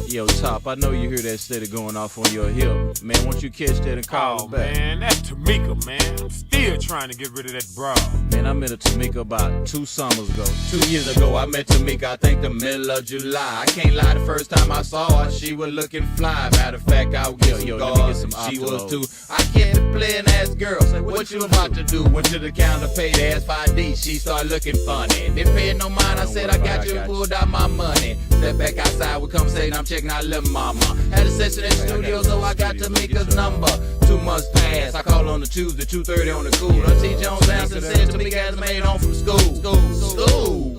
Yo, Top, I know you hear that steady going off on your hip. Man, won't you catch that and call Oh us back? man, that's Tamika, man. I'm still trying to get rid of that broad. Man, I met a Tamika about 2 summers ago. 2 years ago, I met Tamika, I think the middle of July. I can't lie, the first time I saw her, she was looking fly. Matter of fact, I would get some let me get some she was Optimos. too. I kept playing ass girl. Say, what you about to do? Went to the counter, paid ass 5D. She started looking funny. Didn't pay no mind, I said, I got you, and pulled out my money. Step back outside, we conversating, I'm checking out little mama. Had a session at the studio, so I got Tamika's number. 2 months passed, I called on the Tuesday, 2:30 on the cool. T. Jones answered, said Tamika has made home from school. School.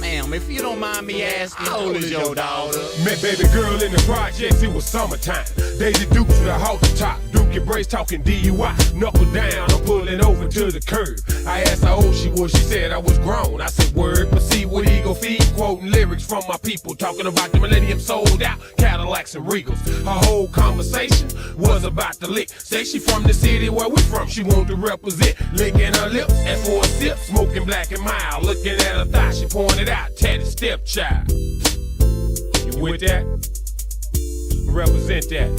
Ma'am, if you don't mind me asking, how old is your daughter? Met baby girl in the projects, it was summertime. Daisy Dukes with a halter top. Duke your brace talking DUI. Knuckle down, I'm pulling over to the curb. I asked how old she was, she said I was grown. I said word, proceed with ego feed. Quoting lyrics from my people, talking about the millennium sold out Cadillacs and Regals. Her whole conversation was about the lick. Say she from the city where we from, she want to represent. Licking her lips, and for a sip, smoking black and mild. Looking at her thigh, she pointed out, tatted stepchild. You with that? Represent that.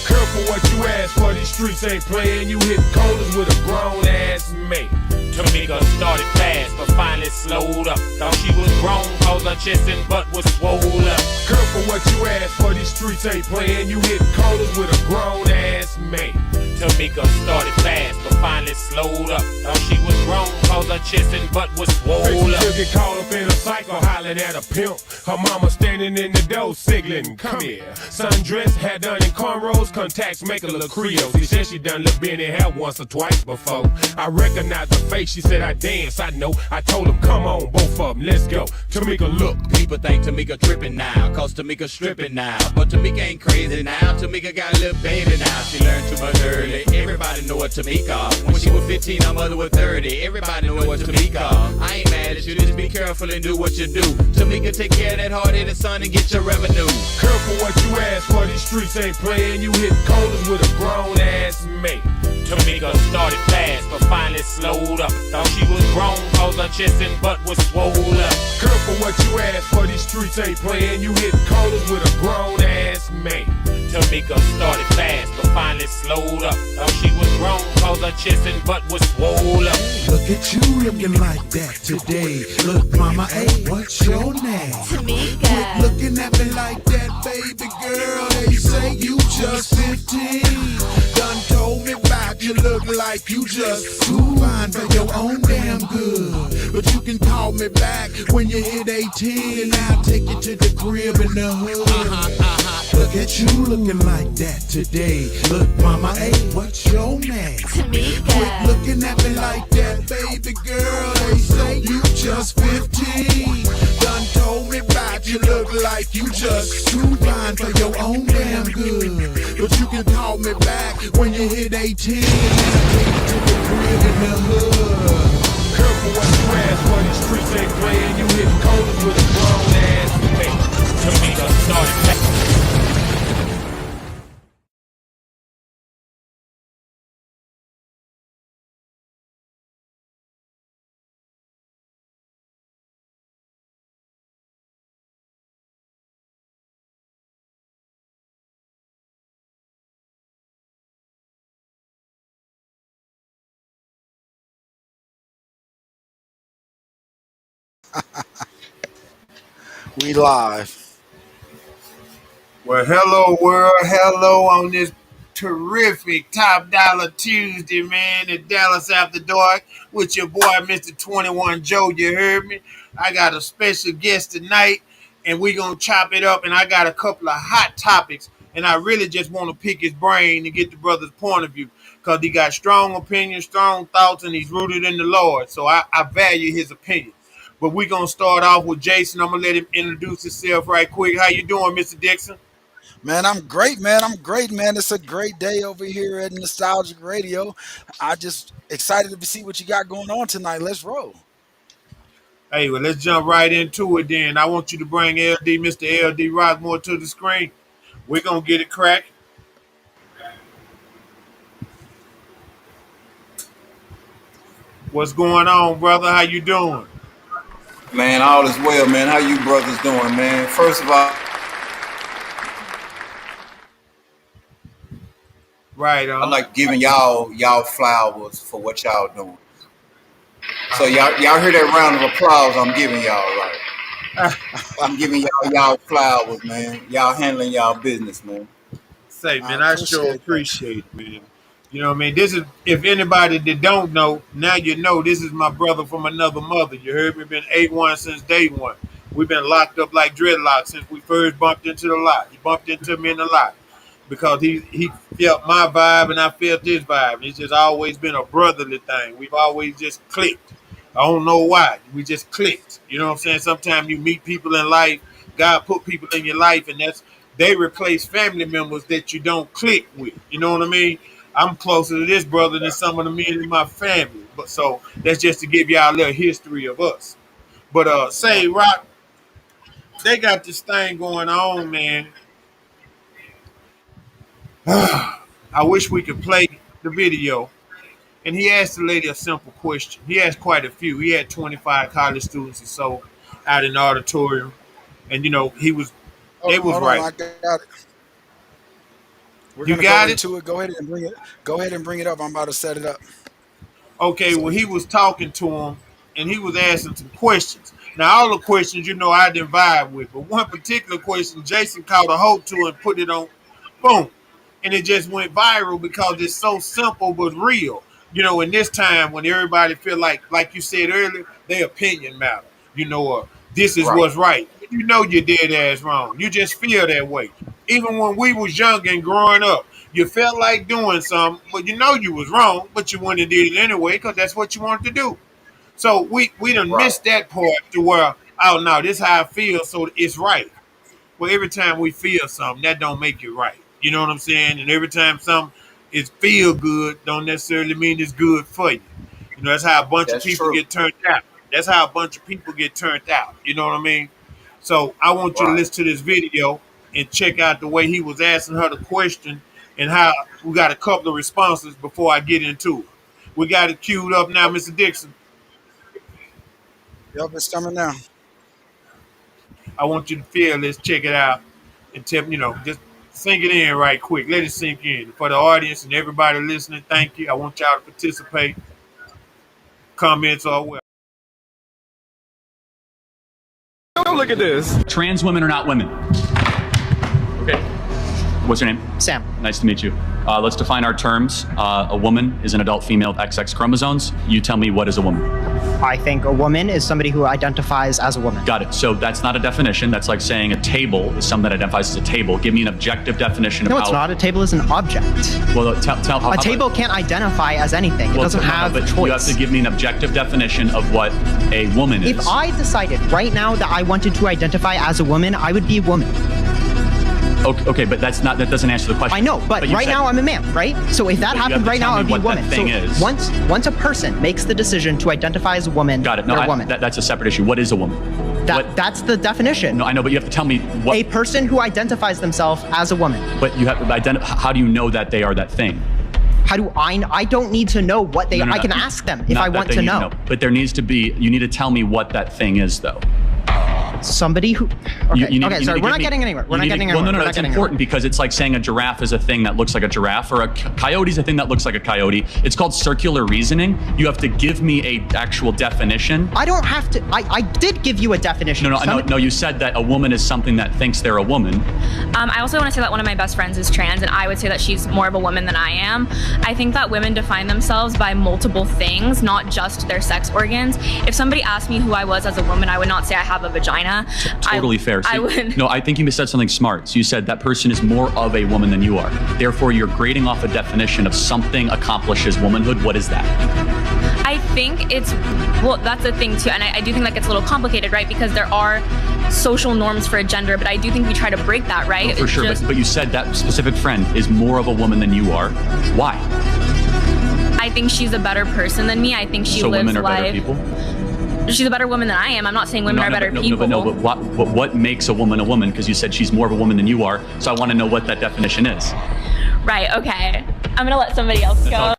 Careful what you ask for, these streets ain't playing. You hit corners with a grown ass man. Tamika started fast, but finally slowed up. Thought she was grown, cause her chest and butt was swole up. Careful what you ask for, these streets ain't playing. You hit corners with a grown ass man. Tamika started fast, but finally slowed up. Thought she was grown, cause her chest and butt was swole up. She'll get caught up in a cycle, hollering at a pimp. Her mama standing in the door, signaling, come here. Sundress, had done in cornrows, contacts make her look Creole. She said she done look Benny hair once or twice before. I recognized her face, she said I dance, I know. I told him, come on, both of them, let's go. Tamika, look. People think Tamika tripping now, cause Tamika stripping now. But Tamika ain't crazy now, Tamika got a little baby now. She learned too much early, everybody know what Tamika. When she was 15, her mother was 30, everybody know what Tamika. I ain't mad at you, just be careful and do what you do. Tamika, take care of that hard-headed son and get your revenue. Careful what you ask for, these streets ain't playing. You hit corners with a grown ass man. Tamika started fast, but finally slowed up. Thought she was grown, cause her chest and butt was swole up. Careful what you ask for, these streets ain't playing. You hit corners with a grown ass man. Tamika started fast, but finally slowed up. Thought she was grown, cause her chest and butt was swole up. Look at you looking like that today. Look, mama, hey, what's your name? Tamika. Quit looking at me like that, baby girl. They say you just 15. Done told me about you look like you just too fine for your own damn good. But you can call me back when you hit 18 and I'll take you to the crib in the hood. Look at you looking like that today. Look, mama, hey, what's your name? Tamika. Quit looking at me like that, baby girl. They say you just 15. Done told me about you look like you just too fine for your own damn good. But you can call me back when you hit 18 and I'll take you to the crib in the hood. Careful what you ask for, these streets ain't playing. You hit corners with a grown ass man. Tamika started fast. We live. Well, hello world, hello on this terrific Top Dollar Tuesday, man, at Dallas After Dark with your boy, Mr. 21 Joe, you heard me? I got a special guest tonight, and we gonna chop it up, and I got a couple of hot topics, and I really just want to pick his brain and get the brother's point of view, because he got strong opinions, strong thoughts, and he's rooted in the Lord, so I value his opinion. But we're going to start off with Jason. I'm going to let him introduce himself right quick. How you doing, Mr. Dixon? Man, I'm great, man. I'm great, man. It's a great day over here at Nostalgic Radio. I just excited to see what you got going on tonight. Let's roll. Hey, well, let's jump right into it then. I want you to bring Mr. LD Rockmore to the screen. We're going to get it cracked. What's going on, brother? How you doing? Man, all is well, man. How you brothers doing, man? First of all, Right I on. like giving y'all flowers for what y'all doing. So y'all hear that round of applause I'm giving y'all, right? I'm giving y'all flowers, man. Y'all handling y'all business, man. Say, I man, I sure appreciate that. appreciate it, man. You know what I mean? This is, if anybody that don't know, now you know this is my brother from another mother. You heard me? Been A1 since day one. We've been locked up like dreadlocks since we first bumped into the lot. He bumped into me in the lot because he felt my vibe and I felt his vibe. It's just always been a brotherly thing. We've always just clicked. I don't know why. We just clicked. You know what I'm saying? Sometimes you meet people in life. God put people in your life, and they replace family members that you don't click with. You know what I mean? I'm closer to this brother than some of the men in my family. But so that's just to give y'all a little history of us. But say, Rock, they got this thing going on, man. I wish we could play the video. And he asked the lady a simple question. He asked quite a few. He had 25 college students or so out in the auditorium. And they was Hold on, right. I got it. We're You gonna go got it? into it. Go ahead and bring it. Go ahead and bring it up. I'm about to set it up Okay, so well, we he can. was talking to him and he was asking some questions. Now, all the questions, I didn't vibe with, but one particular question, Jason caught a hold to and put it on, boom. And it just went viral because it's so simple but real. In this time when everybody feel like you said earlier, their opinion matter. This is Right. what's right. You're dead ass wrong. You just feel that way. Even when we was young and growing up, you felt like doing something, but you was wrong, but you went and did it anyway because that's what you wanted to do. So we done Right. missed that part to where, oh no, this is how I feel, so it's right. Well, every time we feel something, that don't make it right. You know what I'm saying? And every time something is feel good, don't necessarily mean it's good for you. That's how a bunch of That's people true. get turned out. That's how a bunch of people get turned out. You know what I mean? So I want you to Right. listen to this video and check out the way he was asking her the question and how we got a couple of responses before I get into it. We got it queued up now, Mr. Dixon. Yep, it's coming now. I want you to feel this, check it out, and just sink it in right quick. Let it sink in. For the audience and everybody listening, thank you. I want y'all to participate, comments or whatever. Look at this. Trans women are not women. Okay. What's your name? Sam. Nice to meet you. Let's define our terms. A woman is an adult female with XX chromosomes. You tell me, what is a woman? I think a woman is somebody who identifies as a woman. Got it. So that's not a definition. That's like saying a table is something that identifies as a table. Give me an objective definition of No, how... it's not. A table is an object. Well, tell how... A table can't identify as anything. It doesn't have a choice. You have to give me an objective definition of what a woman is. If I decided right now that I wanted to identify as a woman, I would be a woman. Okay, but that doesn't answer the question. I know, but right now I'm a man, right? So if that happened right now, I'd be a woman. So once a person makes the decision to identify as a woman, got it. No, they're a woman. That's a separate issue. What is a woman? That's the definition. No, I know, but you have to tell me what. A person who identifies themselves as a woman. But you have to identify. How do you know that they are that thing? How do I don't need to know what they are. I can ask them if I want to know. But there needs to be. You need to tell me what that thing is, though. Somebody who. Okay, sorry, we're not getting anywhere. We're not getting anywhere. Well, no, it's important because it's like saying a giraffe is a thing that looks like a giraffe, or a coyote is a thing that looks like a coyote. It's called circular reasoning. You have to give me a actual definition. I don't have to. I did give you a definition. No. You said that a woman is something that thinks they're a woman. I also want to say that one of my best friends is trans, and I would say that she's more of a woman than I am. I think that women define themselves by multiple things, not just their sex organs. If somebody asked me who I was as a woman, I would not say I have a vagina. Totally fair. I would. No, I think you said something smart. So you said that person is more of a woman than you are. Therefore, you're grading off a definition of something accomplishes womanhood. What is that? I think that's the thing too, and I do think that gets a little complicated, right? Because there are social norms for a gender, but I do think we try to break that, right? No, for sure, but you said that specific friend is more of a woman than you are. Why? I think she's a better person than me. I think she lives women are life. better people? She's a better woman than I am. I'm not saying women are better people. But what makes a woman a woman? Because you said she's more of a woman than you are. So I want to know what that definition is. Right, okay. I'm gonna let somebody else go.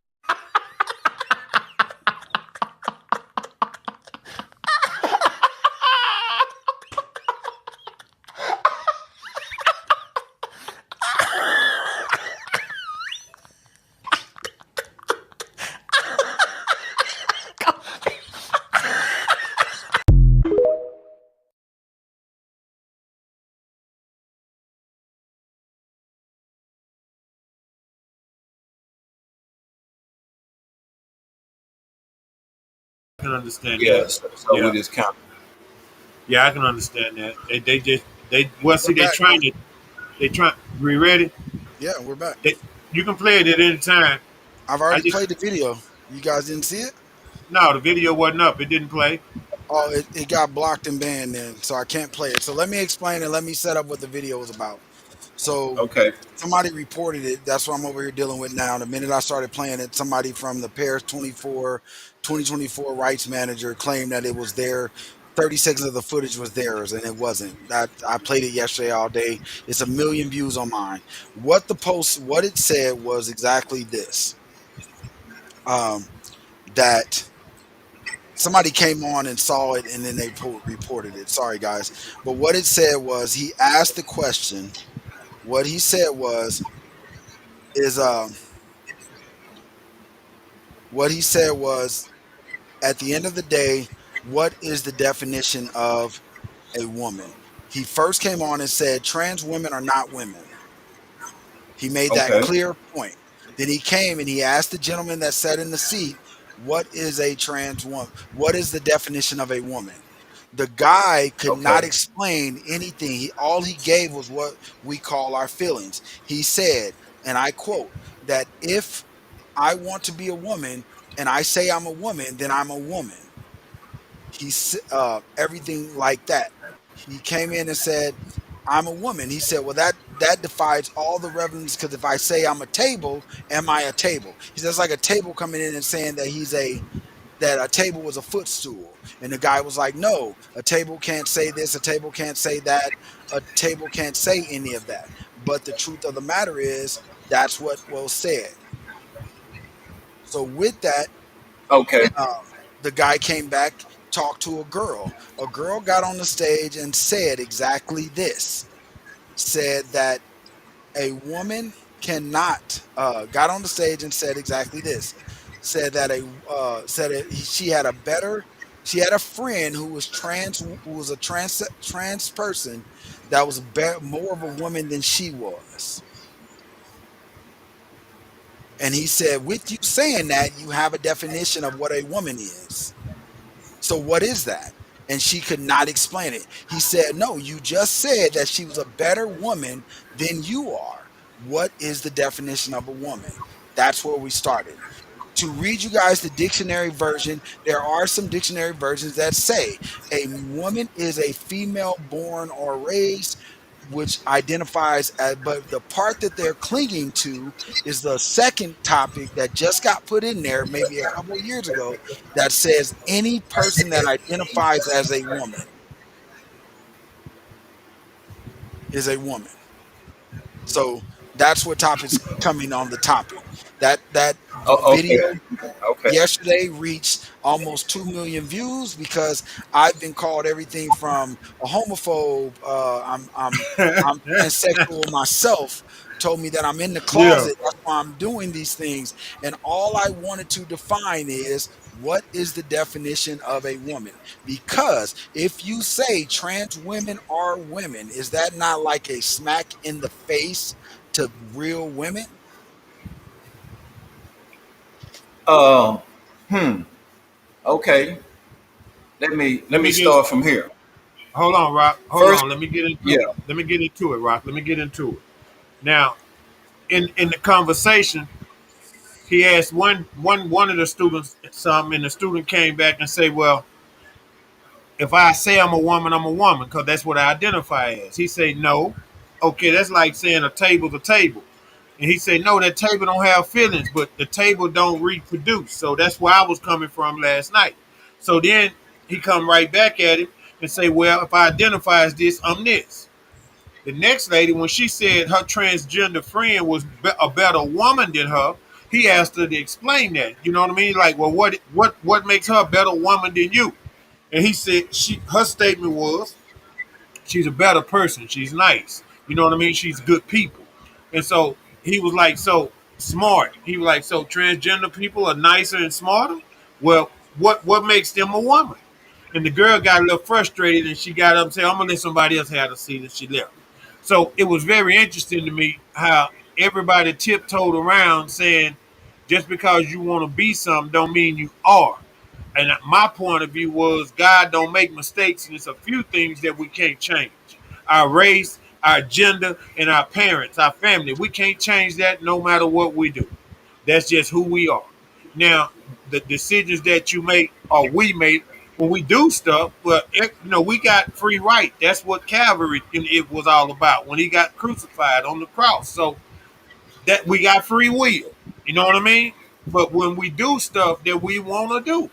can understand that. Yeah, so we Yeah, just count. yeah, I can understand that. They just they well We're see back. they trying. We ready? Yeah, we're back. They, you can play it at any time. I've I already just played the video. You guys didn't see it? no, the video wasn't up. It didn't play. Oh, it got blocked and banned then, so I can't play it. So let me explain and let me set up what the video is about. So Okay. somebody reported it. That's what I'm over here dealing with now. The minute I started playing it, somebody from the Paris 2024 rights manager claimed that it was their 30 seconds of the footage was theirs, and it wasn't. That I played it yesterday all day. It's a million views on mine. What it said was exactly this. Um, that somebody came on and saw it and then they reported it. Sorry guys. But what it said was he asked the question. What he said was is what he said was at the end of the day, what is the definition of a woman? He first came on and said trans women are not women. He made that Okay. clear point. Then he came and he asked the gentleman that sat in the seat, what is a trans woman? What is the definition of a woman? The guy could not Okay. explain anything. All he gave was what we call our feelings. He said, and I quote, that if I want to be a woman and I say I'm a woman, then I'm a woman. Everything like that. He came in and said, I'm a woman. He said, well, that defies all the reverence because if I say I'm a table, am I a table? He says like a table coming in and saying that a table was a footstool. And the guy was like, no, a table can't say this, a table can't say that, a table can't say any of that. But the truth of the matter is that's what was said. So with that, Okay. the guy came back, talked to a girl. A girl got on the stage and said exactly this. Said that a woman cannot got on the stage and said exactly this. Said that she had a friend who was a trans person that was more of a woman than she was. And he said, with you saying that, you have a definition of what a woman is. So what is that? And she could not explain it. He said, no, you just said that she was a better woman than you are. What is the definition of a woman? That's where we started. To read you guys the dictionary version, there are some dictionary versions that say a woman is a female born or raised, which identifies as, but the part that they're clinging to is the second topic that just got put in there maybe a couple of years ago that says any person that identifies as a woman is a woman. So that's what topic's coming on the topic. That Oh, okay. video Okay. yesterday reached almost 2 million views because I've been called everything from a homophobe. I'm transsexual myself. Told me that I'm in the Yeah. closet. That's why I'm doing these things. And all I wanted to define is what is the definition of a woman? Because if you say trans women are women, is that not like a smack in the face to real women? Uh, okay. Let Let me me get. start from here. Hold on, Rock. Hold First, on. Let me get into. yeah. Let me get into it, Rock. Let me get into it. Now, in the conversation, he asked one of the students something, and the student came back and say, "Well, if I say I'm a woman, because that's what I identify as." He said, "No, okay, that's like saying a table's a table." And he said, "No, that table don't have feelings, but the table don't reproduce." So that's where I was coming from last night. So then he come right back at him and say, "Well, if I identify as this, I'm this." The next lady, when she said her transgender friend was a better woman than her, he asked her to explain that. You know what I mean? Like, well, what makes her a better woman than you? And he said her statement was she's a better person. She's nice. You know what I mean? She's good people. And so he was like, so smart. He was like, so transgender people are nicer and smarter? Well, what makes them a woman? And the girl got a little frustrated and she got up and said, I'm gonna let somebody else have a seat, and she left. So it was very interesting to me how everybody tiptoed around saying just because you want to be something don't mean you are. And my point of view was God don't make mistakes, and it's a few things that we can't change. Our race, our gender, and our parents, our family. We can't change that no matter what we do. That's just who we are. Now, the decisions that you make or we make when we do stuff, well, we got free right. That's what Calvary it was all about when he got crucified on the cross. So that we got free will. You know what I mean? But when we do stuff that we want to do,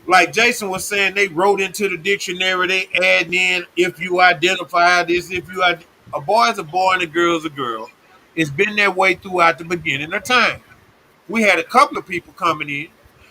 like Jason was saying, they wrote into the dictionary, they add in if you identify this, if you a boy is a boy and a girl is a girl. It's been that way throughout the beginning of time. We had a couple of people coming in,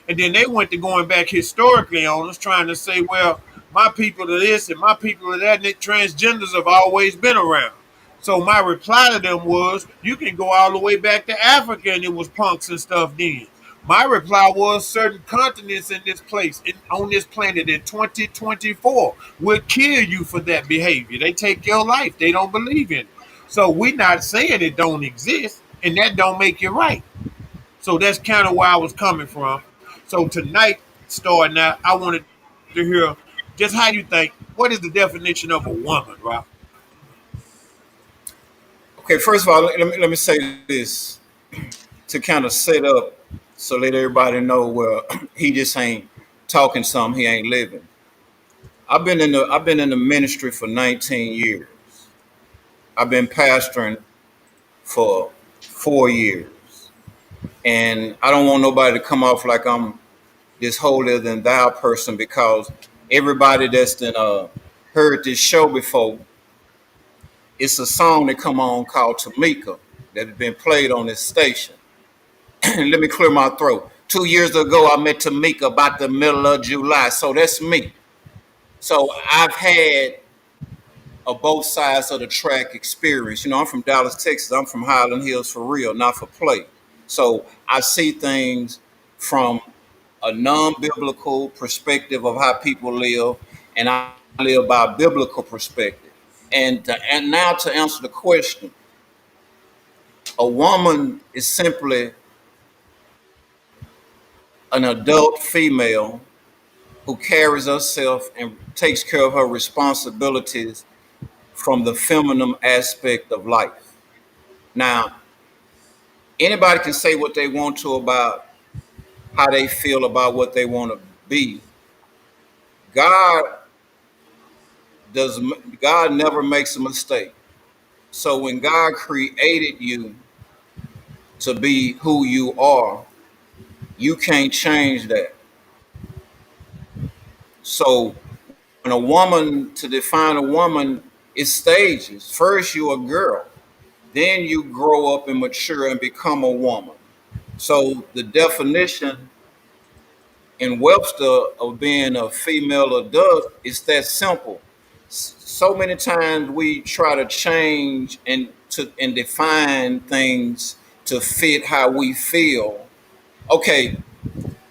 and then they went to going back historically on us, trying to say, well, my people are this and my people are that, and that transgenders have always been around. So my reply to them was, you can go all the way back to Africa, and it was punks and stuff then. My reply was, certain continents in this place, on this planet in 2024, will kill you for that behavior. They take your life. They don't believe in it. So we're not saying it don't exist, and that don't make it right. So that's kind of where I was coming from. So tonight, starting out, I wanted to hear just how you think. What is the definition of a woman, Rob? Okay, first of all, let me say this to kind of set up so let everybody know where he just ain't talking something he ain't living. I've been in the ministry for 19 years. I've been pastoring for 4 years. And I don't want nobody to come off like I'm this holier than thou person, because everybody that's heard this show before, it's a song that come on called Tamika that has been played on this station. Let me clear my throat. 2 years ago, I met Tamika about the middle of July. So that's me. So I've had a both sides of the track experience. I'm from Dallas, Texas. I'm from Highland Hills for real, not for play. So I see things from a non-biblical perspective of how people live, and I live by a biblical perspective. And now to answer the question, a woman is simply an adult female who carries herself and takes care of her responsibilities from the feminine aspect of life. Now, anybody can say what they want to about how they feel about what they want to be. God does. God never makes a mistake. So when God created you to be who you are, you can't change that. So when to define a woman, is stages. First, you're a girl. Then you grow up and mature and become a woman. So the definition in Webster of being a female adult is that simple. So many times we try to change and define things to fit how we feel. Okay,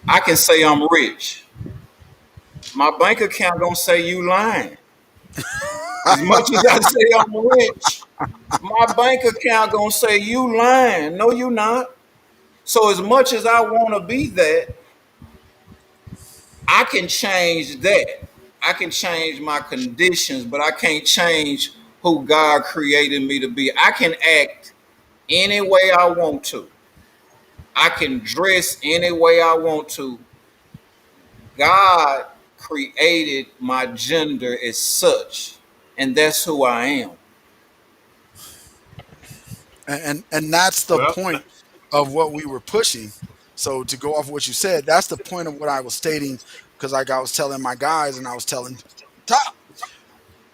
I can say I'm rich. My bank account gonna say you lying. As much as I say I'm rich, my bank account gonna say you lying. No, you not. So as much as I want to be that, I can change that. I can change my conditions, but I can't change who God created me to be. I can act any way I want to. I can dress any way I want to. God created my gender as such, and that's who I am. And that's the Well, point of what we were pushing. So to go off what you said, that's the point of what I was stating, because like I was telling my guys and I was telling Top,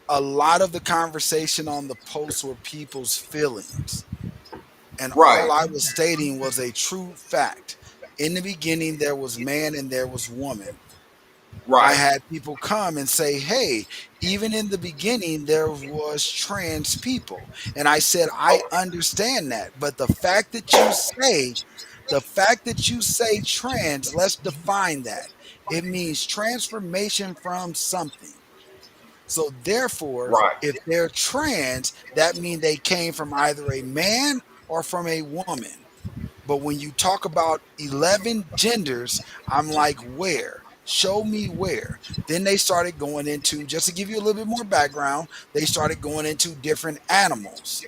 a lot of the conversation on the post were people's feelings. And all Right, I was stating was a true fact. In the beginning, there was man and there was woman. I right, had people come and say, hey, even in the beginning, there was trans people. And I said, I understand that. But the fact that you say trans, let's define that. It means transformation from something. So therefore, right, if they're trans, that means they came from either a man or from a woman. But when you talk about 11 genders, I'm like, where? Show me where. Then they started going into, just to give you a little bit more background, they started going into different animals.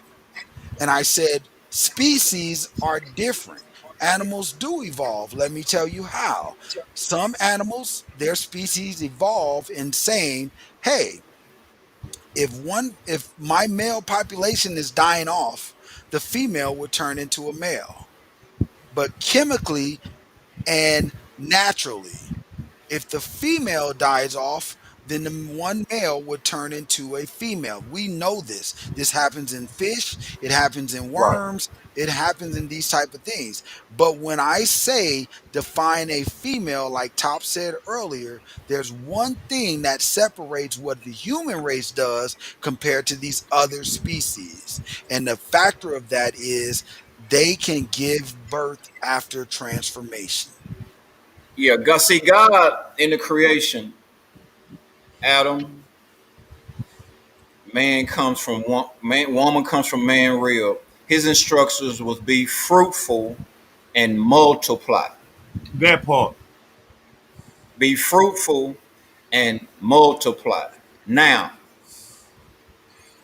And I said, species are different. Animals do evolve. Let me tell you how. Some animals, their species evolve in saying, hey, if my male population is dying off, the female would turn into a male. But chemically and naturally, if the female dies off, then the one male would turn into a female. We know this. This happens in fish, it happens in Right. worms, it happens in these type of things. But when I say define a female, like Top said earlier, there's one thing that separates what the human race does compared to these other species. And the factor of that is they can give birth after transformation. Yeah, God, see, God in the creation, Adam, man comes from woman comes from man real. His instructions was be fruitful and multiply. That part. Be fruitful and multiply. Now,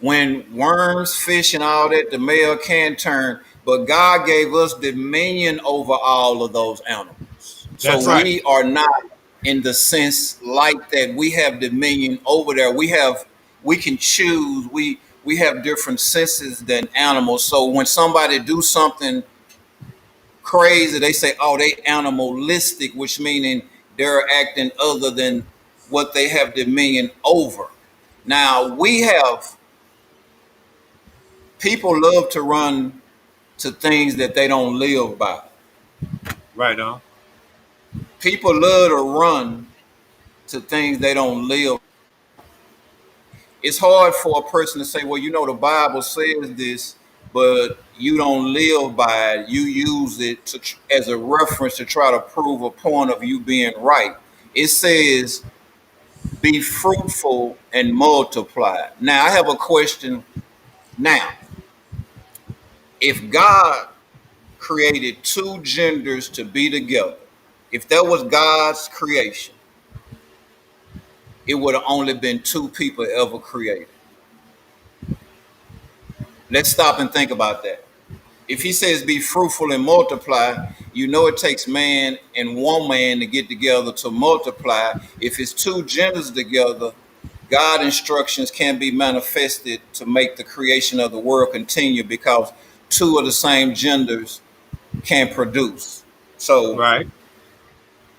when worms, fish, and all that, the male can turn, but God gave us dominion over all of those animals. That's So right. we are not in the sense like that. We have dominion over there. We can choose. We have different senses than animals. So when somebody do something crazy, they say, "Oh, they animalistic," which meaning they're acting other than what they have dominion over. Now we have people love to run to things that they don't live by. Right on. People love to run to things they don't live. It's hard for a person to say, well, you know, the Bible says this, but you don't live by it. You use it as a reference to try to prove a point of you being right. It says, be fruitful and multiply. Now, I have a question. Now, if God created two genders to be together, if that was God's creation, it would have only been two people ever created. Let's stop and think about that. If he says be fruitful and multiply, you know it takes man and woman to get together to multiply. If it's two genders together, God instructions can be manifested to make the creation of the world continue because two of the same genders can produce. So Right.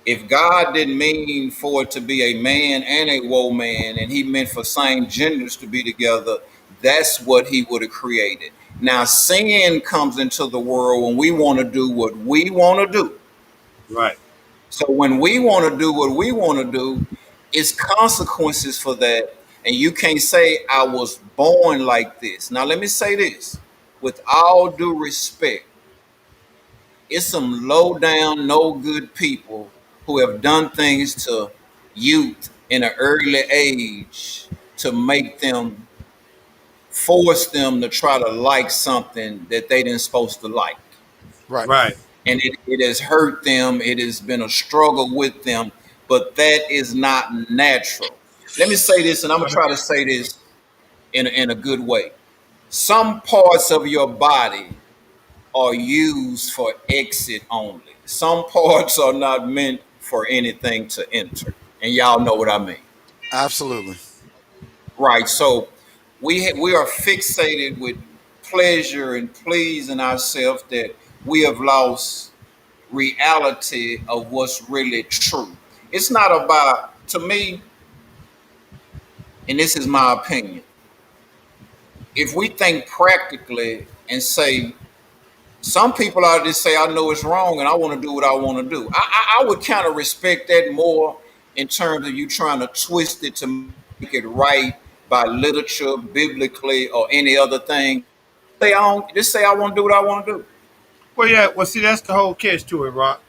if God didn't mean for it to be a man and a woman, and he meant for same genders to be together, that's what he would have created. Now, sin comes into the world when we want to do what we want to do. Right. So when we want to do what we want to do, it's consequences for that. And you can't say, I was born like this. Now, let me say this with all due respect. It's some low down, no good people who have done things to youth in an early age to make them force them to try to like something that they didn't supposed to like. Right. Right. And it has hurt them. It has been a struggle with them, but that is not natural. Let me say this, and I'm gonna try to say this in a good way. Some parts of your body are used for exit only. Some parts are not meant for anything to enter. And y'all know what I mean. Absolutely. Right. So we are fixated with pleasure and pleasing ourselves that we have lost reality of what's really true. It's not about, to me, and this is my opinion, if we think practically and say, some people out there say, I know it's wrong and I want to do what I want to do. I would kind of respect that more in terms of you trying to twist it to make it right by literature, biblically, or any other thing. Just say I want to do what I want to do. Well, yeah. Well, see, that's the whole catch to it, Rock.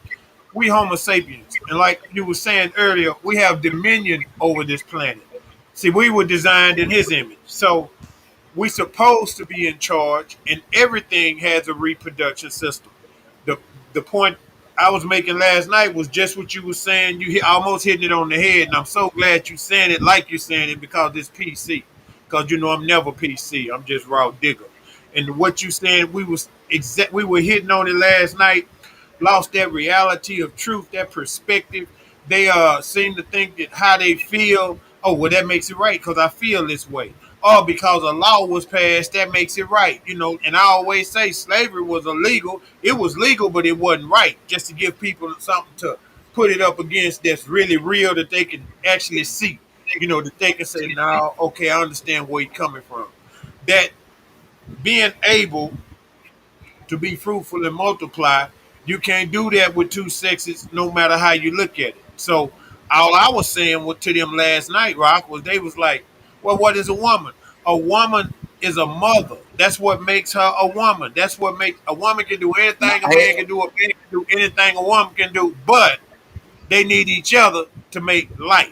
We Homo sapiens, and like you were saying earlier, we have dominion over this planet. See, we were designed in His image, so we supposed to be in charge, and everything has a reproduction system. The the point I was making last night was just what you were saying. Almost hitting it on the head, and I'm so glad you saying it like you're saying it because it's PC. Because I'm never PC. I'm just raw digger. And what you saying, we were hitting on it last night. Lost that reality of truth, that perspective. They seem to think that how they feel. Oh, well, that makes it right because I feel this way. Oh, because a law was passed, that makes it right. And I always say slavery was illegal. It was legal, but it wasn't right. Just to give people something to put it up against that's really real that they can actually see. That they can say, "Now, okay, I understand where you're coming from." That being able to be fruitful and multiply, you can't do that with two sexes, no matter how you look at it. So all I was saying to them last night, Rock, was they was like, "Well, what is a woman? A woman is a mother. That's what makes her a woman. That's what makes a woman can do anything a man can do. A man can do anything a woman can do. But they need each other to make life.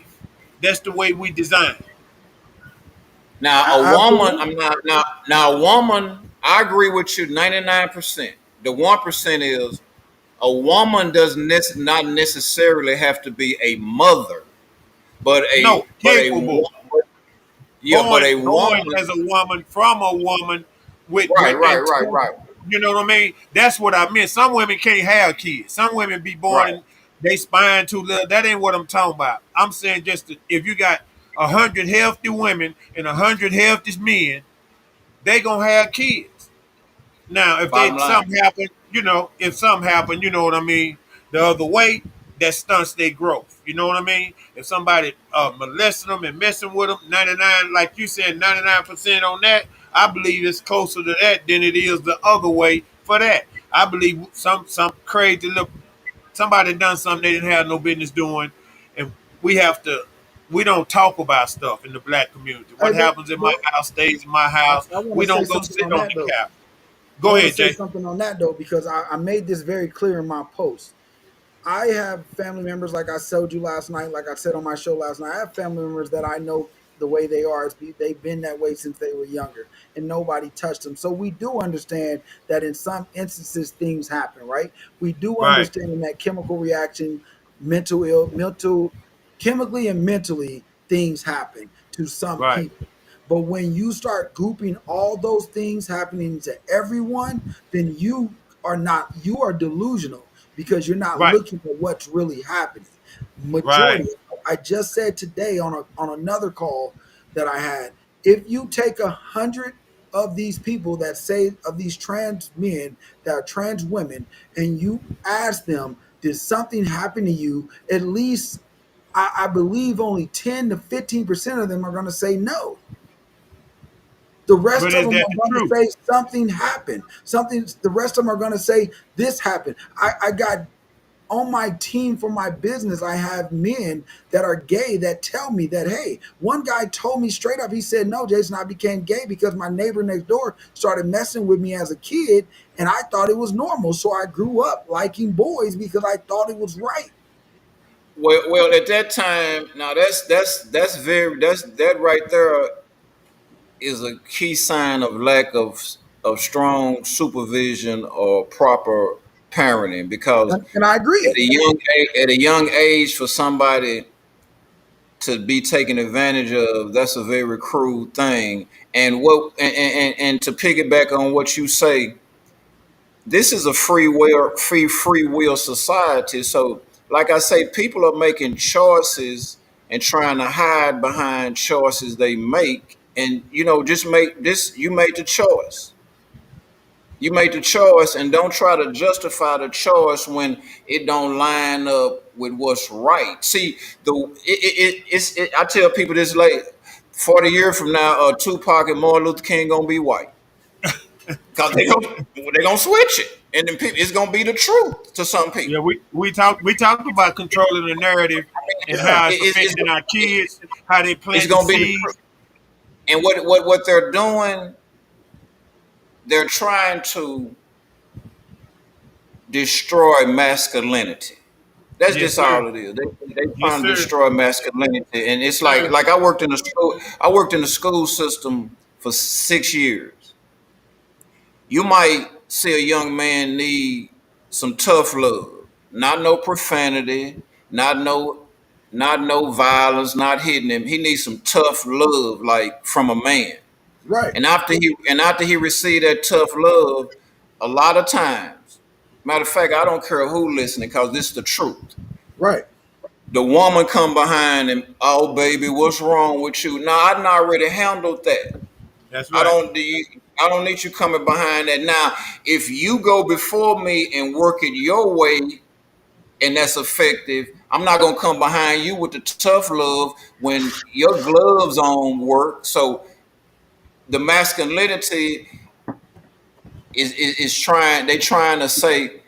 That's the way we design." Now a woman, Absolutely. I'm not now a woman. I agree with you 99%. The 1% is a woman not necessarily have to be a mother, but No, capable. but Born a born woman. as a woman from a woman Right, with right, right, intent. right, You know what I mean? That's what I meant. Some women can't have kids. Some women be born right. and they spine too little. That ain't what I'm talking about. I'm saying if you got 100 healthy women and 100 healthy men, they gonna have kids. Now, if Bottom line. if something happen, you know what I mean, the other way, that stunts their growth. You know what I mean? If somebody molesting them and messing with them, 99, like you said, 99% on that, I believe it's closer to that than it is the other way for that. I believe some crazy little somebody done something they didn't have no business doing, and we have to. We don't talk about stuff in the black community. Hey, What happens in my house stays in my house. I want to We say don't go something sit on on that the though. couch. I Go want to ahead, say Jay. something on that though because I made this very clear in my post. I have family members, like I told you last night, like I said on my show last night. I have family members that I know the way they are. They've been that way since they were younger, and nobody touched them. So we do understand that in some instances things happen, right? We do Right, understand that chemical reaction, mental, chemically and mentally, things happen to some right, people. But when you start grouping all those things happening to everyone, then you are delusional because you're not right, looking at what's really happening. right, Majority, I just said today on another call that I had, if you take 100 of these people that say of these trans men that are trans women, and you ask them, did something happen to you? At least I believe only 10 to 15% of them are going to say no. The rest but of is them that are the going to truth? say something happened. Something. The rest of them are going to say this happened. I got on my team for my business. I have men that are gay that tell me that, hey, one guy told me straight up. He said, "No, Jason, I became gay because my neighbor next door started messing with me as a kid, and I thought it was normal. So I grew up liking boys because I thought it was right." Well, at that time, now that right there is a key sign of lack of strong supervision or proper parenting because And I agree. at a young age for somebody to be taken advantage of, that's a very cruel thing. And to piggyback on what you say, this is a free will society. So, like I say, people are making choices and trying to hide behind choices they make. And just make this. You made the choice. You made the choice, and don't try to justify the choice when it don't line up with what's right. See, I tell people this late. 40 years from now, Tupac and Martin Luther King gonna be white. Cause they gonna switch it, and then people, it's gonna be the truth to some Yeah, people. we talked about controlling the narrative and Yeah, how it's affecting our kids, how they it's planting gonna be the truth. seeds. And what they're doing, they're trying to destroy masculinity. That's Yes, just sir. all it is. They Yes, trying to sir. destroy masculinity, and Yes, it's like sir. like I worked in the school. I worked in the school system for 6 years. You might see a young man need some tough love. not no profanity, not no, not no violence, not hitting him. He needs some tough love, like from a man. Right, And after he received that tough love, a lot of times, matter of fact, I don't care who listening, because this is the truth. right, The woman come behind him, oh baby, what's wrong with you? Now I done already handled that. That's I right. don't need I don't need you coming behind that. Now, if you go before me and work it your way and that's effective, I'm not gonna come behind you with the tough love when your gloves on work. So the masculinity is trying, they trying to say,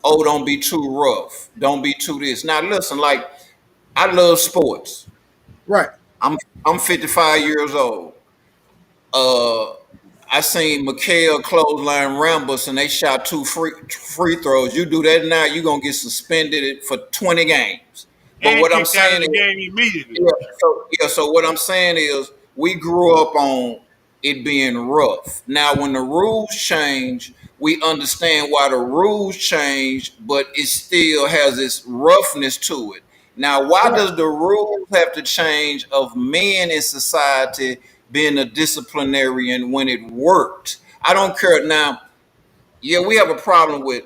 oh, don't be too rough, don't be too this. Now listen, like, I love sports. right. I'm 55 years old. uh I seen Mikhail clothesline Rambus and they shot two free throws. You do that now, you're gonna get suspended for 20 games. But And what I'm kicked out of saying the is, game immediately. so what I'm saying is, we grew up on it being rough. Now when the rules change, we understand why the rules change, but it still has this roughness to it. Now, why Right. does the rules have to change of men in society being a disciplinarian when it worked? I don't care. Now, yeah, we have a problem with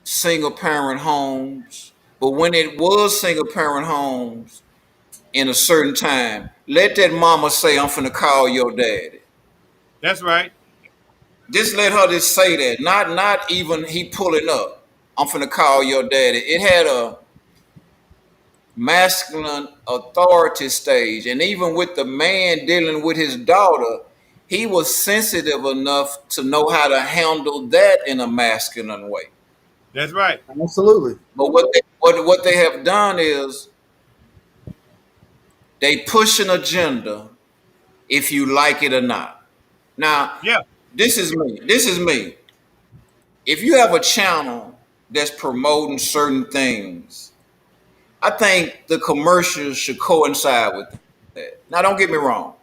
single parent homes, but when it was single parent homes in a certain time, let that mama say, I'm finna call your daddy. That's right. Just let her just say that. Not even he pulling up. I'm finna call your daddy. It had a masculine authority stage. And even with the man dealing with his daughter, he was sensitive enough to know how to handle that in a masculine way. That's right. Absolutely. But what they have done is they push an agenda, if you like it or not. Now, Yeah. this is me. This is me. If you have a channel that's promoting certain things, I think the commercials should coincide with that. Now, don't get me wrong.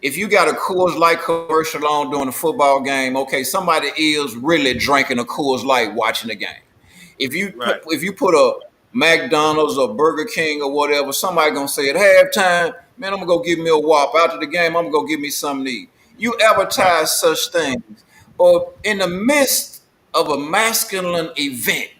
If you got a Coors Light commercial on during a football game, okay, somebody is really drinking a Coors Light watching the game. Right. If you put a McDonald's or Burger King or whatever, somebody gonna say at halftime, man, I'm gonna go get me a Whop. After the game, I'm gonna go get me something to eat. You Right. advertise such things, but in the midst of a masculine event,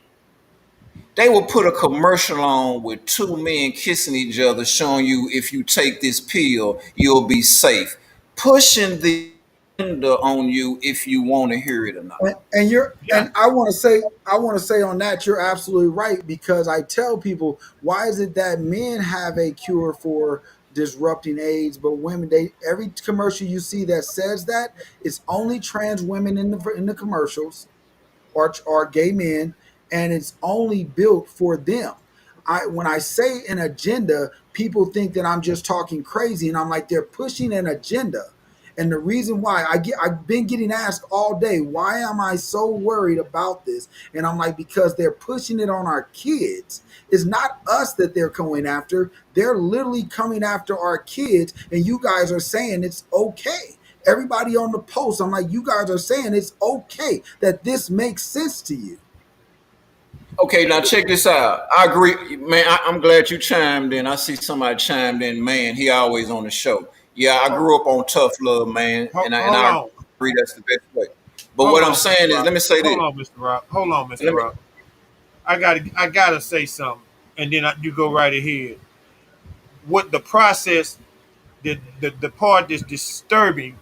they will put a commercial on with two men kissing each other, showing you if you take this pill, you'll be safe. Pushing the agenda on you if you want to hear it or not. And you're Yeah. and I want to say on that you're absolutely right because I tell people why is it that men have a cure for disrupting AIDS but women they every commercial you see that says that it's only trans women in the commercials or gay men, and it's only built for them. I when I say an agenda, people think that I'm just talking crazy, and I'm like they're pushing an agenda. And the reason why I've been getting asked all day, why am I so worried about this? And I'm like, because they're pushing it on our kids. It's not us that they're going after. They're literally coming after our kids, and you guys are saying it's okay. Everybody on the post, I'm like, you guys are saying it's okay that this makes sense to you. Okay, now check this out. I agree, man. I'm glad you chimed in. I see somebody chimed in. Man, he always on the show. Yeah, I Ho- grew up on tough love, man, and Hold I on. agree that's the best way. But Hold what I'm on, Mr. saying is, Rock. let me say this. Hold on, Mr. Rock. Hold on, Mr. Let me Rock. I gotta say something, and then you go right ahead. What the process, the part that's disturbing,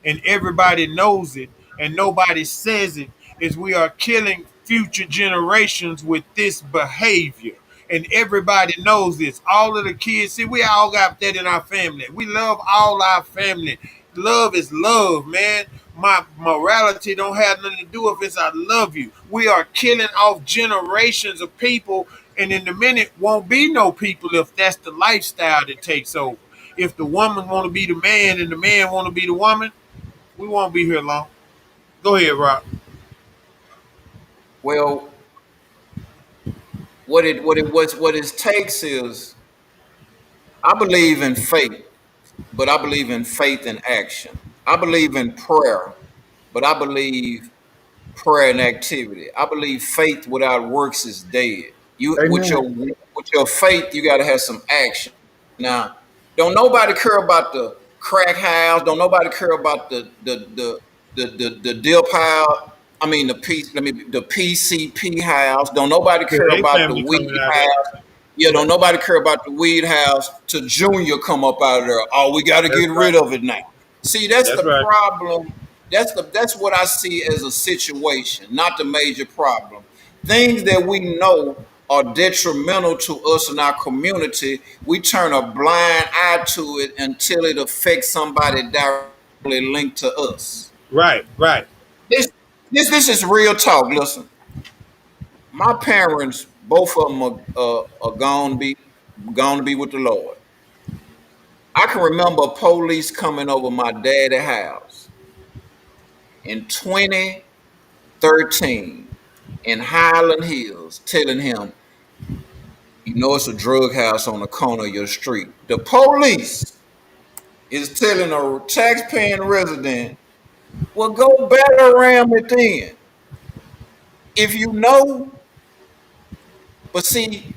and everybody knows it, and nobody says it, is we are killing future generations with this behavior. And everybody knows this. All of the kids, see, we all got that in our family. We love all our family. Love is love, man. My morality don't have nothing to do with it. I love you. We are killing off generations of people, and in a minute won't be no people if that's the lifestyle that takes over. If the woman want to be the man and the man want to be the woman, we won't be here long. Go ahead, Rock. Well, what it takes is, I believe in faith, but I believe in faith in action. I believe in prayer, but I believe prayer and activity. I believe faith without works is dead. You Amen. with your faith, you got to have some action. Now, don't nobody care about the crack house. Don't nobody care about the deal pile. I mean the PCP house. Don't nobody Yeah, care they about the family weed coming out of house. it. Yeah, don't nobody care about the weed house to Junior come up out of there. Oh, we got to That's get rid right. of it now. See, that's That's the right. problem. That's what I see as a situation, not the major problem. Things that we know are detrimental to us in our community, we turn a blind eye to it until it affects somebody directly linked to us. Right, right. This this is real talk. Listen, my parents, both of them are gone to be with the Lord. I can remember police coming over my dad's house in 2013 in Highland Hills, telling him, you know, it's a drug house on the corner of your street. The police is telling a tax-paying resident, well, go better around it then. If you know, but see,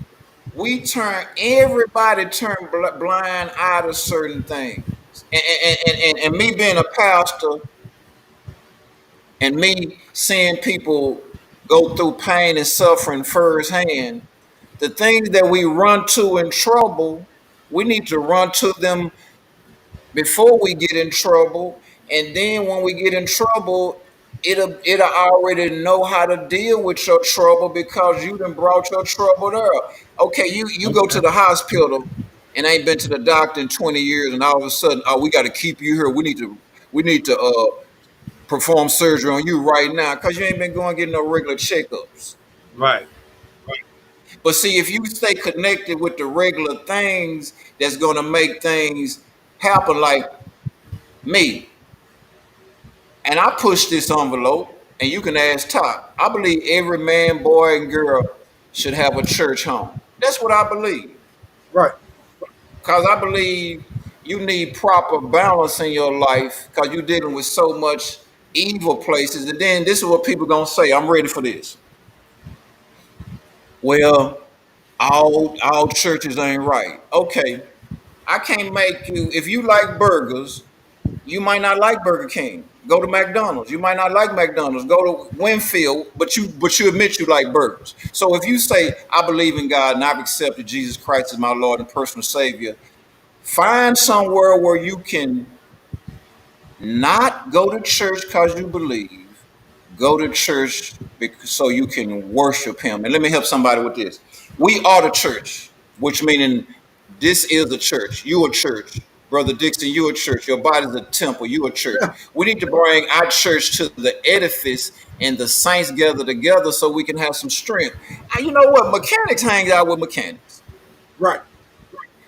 everybody turn blind eye to certain things. And me being a pastor and me seeing people go through pain and suffering firsthand, the things that we run to in trouble, we need to run to them before we get in trouble. And then when we get in trouble, it'll already know how to deal with your trouble because you done brought your trouble there. Okay, you go to Okay. the hospital and ain't been to the doctor in 20 years, and all of a sudden, oh, we got to keep you here. We need to perform surgery on you right now because you ain't been going getting no regular checkups. Right. But see, if you stay connected with the regular things that's gonna make things happen, like me, and I push this envelope, and you can ask Top. I believe every man, boy, and girl should have a church home. That's what I believe. Right. Because I believe you need proper balance in your life because you're dealing with so much evil places. And then this is what people gonna say. I'm ready for this. Well, all churches ain't right. Okay, I can't make you. If you like burgers, you might not like Burger King. Go to McDonald's. You might not like McDonald's. Go to Winfield, but you admit you like burgers. So if you say I believe in God and I've accepted Jesus Christ as my Lord and personal Savior, find somewhere where you can not go to church because you believe. Go to church so you can worship Him. And let me help somebody with this. We are the church, which meaning this is a church. You a church. Brother Dixon, you a church. Your body's a temple. You a church. Yeah. We need to bring our church to the edifice and the saints gather together so we can have some strength. And you know what? Mechanics hang out with mechanics. Right.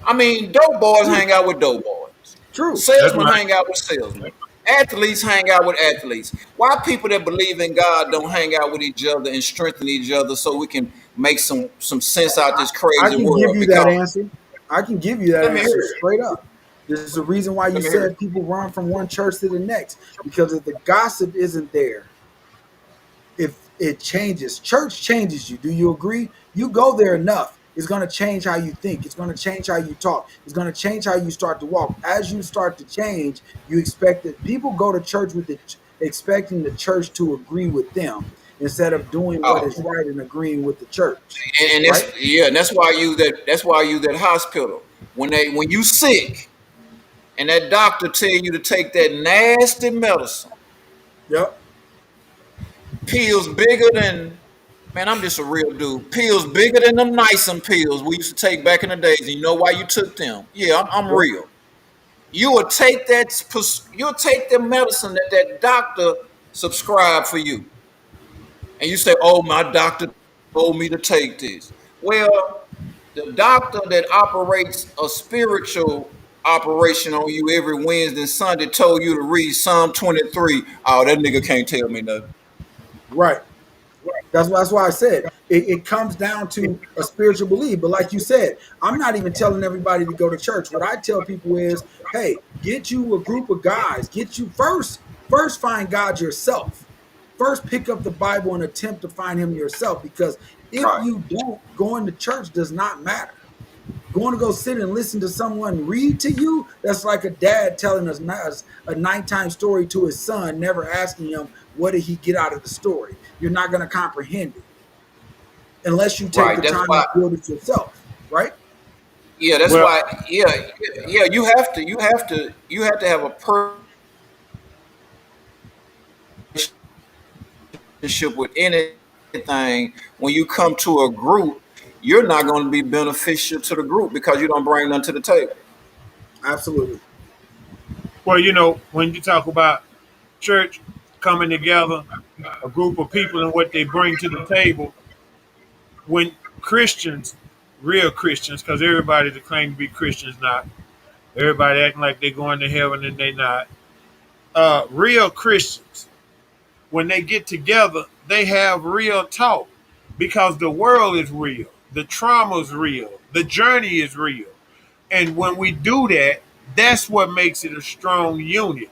I mean, dope boys True. hang out with dope boys. True. That's Salesmen right. hang out with salesmen. Athletes hang out with athletes. Why people that believe in God don't hang out with each other and strengthen each other so we can make some sense out I, this I crazy can give world? you that Because answer. I can give you that let me hear answer it. straight up. This is the reason why you Let me hear said it. people run from one church to the next, because if the gossip isn't there, if it changes, church changes you. Do you agree? You go there enough, it's going to change how you think. It's going to change how you talk. It's going to change how you start to walk. As you start to change, you expect that people go to church with expecting the church to agree with them instead of doing what is Oh, right and agreeing with the church. and Right? that's why I use that. That's why I use that hospital when you sick and that doctor tell you to take that nasty medicine, Yep. pills bigger than man. I'm just a real dude. Pills bigger than them Nice pills we used to take back in the days. And you know why you took them? Yeah, I'm Yep. real. You will take you'll take the medicine that doctor subscribed for you, and you say, "Oh, my doctor told me to take this." Well, the doctor that operates a spiritual operation on you every Wednesday and Sunday told you to read Psalm 23. Oh, that nigga can't tell me nothing. Right. That's why I said it comes down to a spiritual belief. But like you said, I'm not even telling everybody to go to church. What I tell people is, hey, get you a group of guys. Get you first find God yourself. first pick up the Bible and attempt to find him yourself. Because if Right. you don't, going to church does not matter. Going to go sit and listen to someone read to you, that's like a dad telling us a nighttime story to his son, never asking him what did he get out of the story. You're not going to comprehend it unless you take Right. the That's time why. and build it yourself, right? Yeah, that's Well, why. Yeah. You have to have a relationship with anything. When you come to a group, you're not going to be beneficial to the group because you don't bring none to the table. Absolutely. well, when you talk about church coming together, a group of people and what they bring to the table, when Christians, real Christians, because everybody that claim to be Christians not, everybody acting like they're going to heaven and they not. Real Christians, when they get together, they have real talk because the world is real, the trauma is real, the journey is real. And when we do that, that's what makes it a strong unit.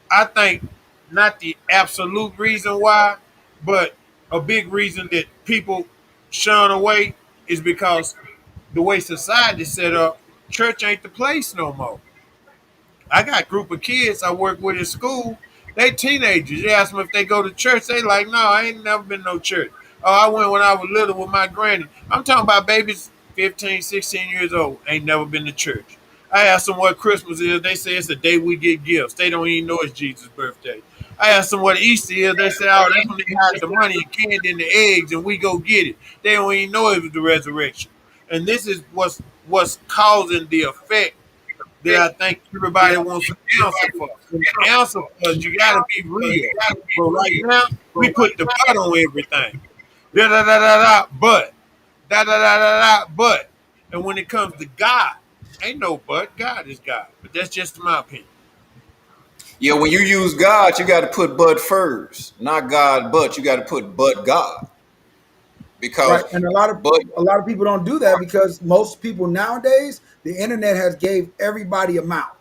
I think not the absolute reason why, but a big reason that people shun away is because the way society is set up, church ain't the place no more. I got a group of kids I work with in school. They teenagers. You ask them if they go to church. They like, no, I ain't never been no church. Oh, I went when I was little with my granny. I'm talking about babies 15, 16 years old. Ain't never been to church. I asked them what Christmas is. They say it's the day we get gifts. They don't even know it's Jesus' birthday. I asked them what Easter is. They say, oh, that's when they hide the money and candy and the eggs and we go get it. They don't even know it was the resurrection. And this is what's causing the effect that I think everybody wants an answer for. And the answer was you got to be real. But right now, we put the but on everything. Da da da da da, but. Da da da da da, but. And when it comes to God, ain't no but. God is God. But that's just my opinion. Yeah, when you use God, you got to put but first, not God, but you got to put but God because Right. And a lot of but people don't do that because most people nowadays, the internet has gave everybody a mouth,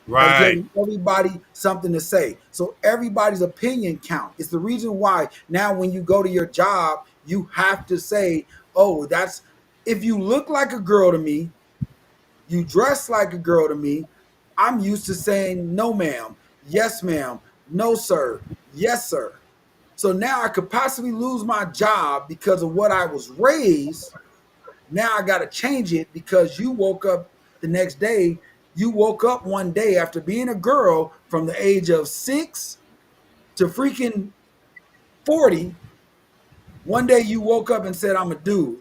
has Right. given everybody something to say. So everybody's opinion count. It's the reason why now when you go to your job, you have to say, oh, that's if you look like a girl to me, you dress like a girl to me, I'm used to saying no ma'am, yes ma'am, no sir, yes sir. So now I could possibly lose my job because of what I was raised. Now I got to change it because you woke up the next day. You woke up one day after being a girl from the age of 6 to freaking 40. One day you woke up and said, I'm a dude.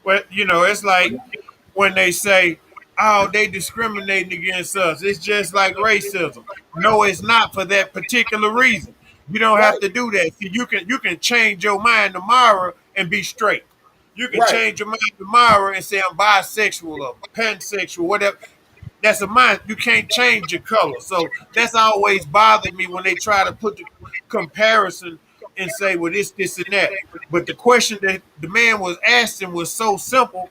Well, it's like when they say, "Oh, they discriminating against us." It's just like racism. No, it's not for that particular reason. You don't have Right, to do that. See, you can change your mind tomorrow and be straight. You can right. change your mind tomorrow and say I'm bisexual or pansexual, whatever. That's a mind. You can't change your color. So that's always bothered me when they try to put the comparison and say, well, this, and that. But the question that the man was asking was so simple.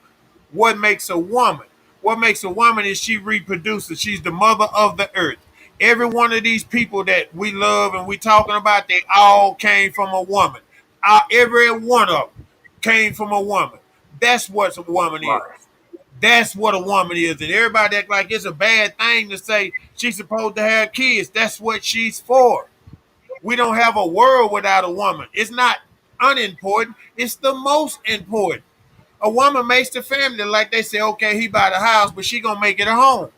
What makes a woman? What makes a woman is she reproduces. She's the mother of the earth. Every one of these people that we love and we talking about, they all came from a woman. Every one of them came from a woman. That's what a woman is. Right. That's what a woman is. And everybody act like it's a bad thing to say she's supposed to have kids. That's what she's for. We don't have a world without a woman. It's not unimportant. It's the most important. A woman makes the family, like they say, okay, he buy the house, but she gonna make it a home.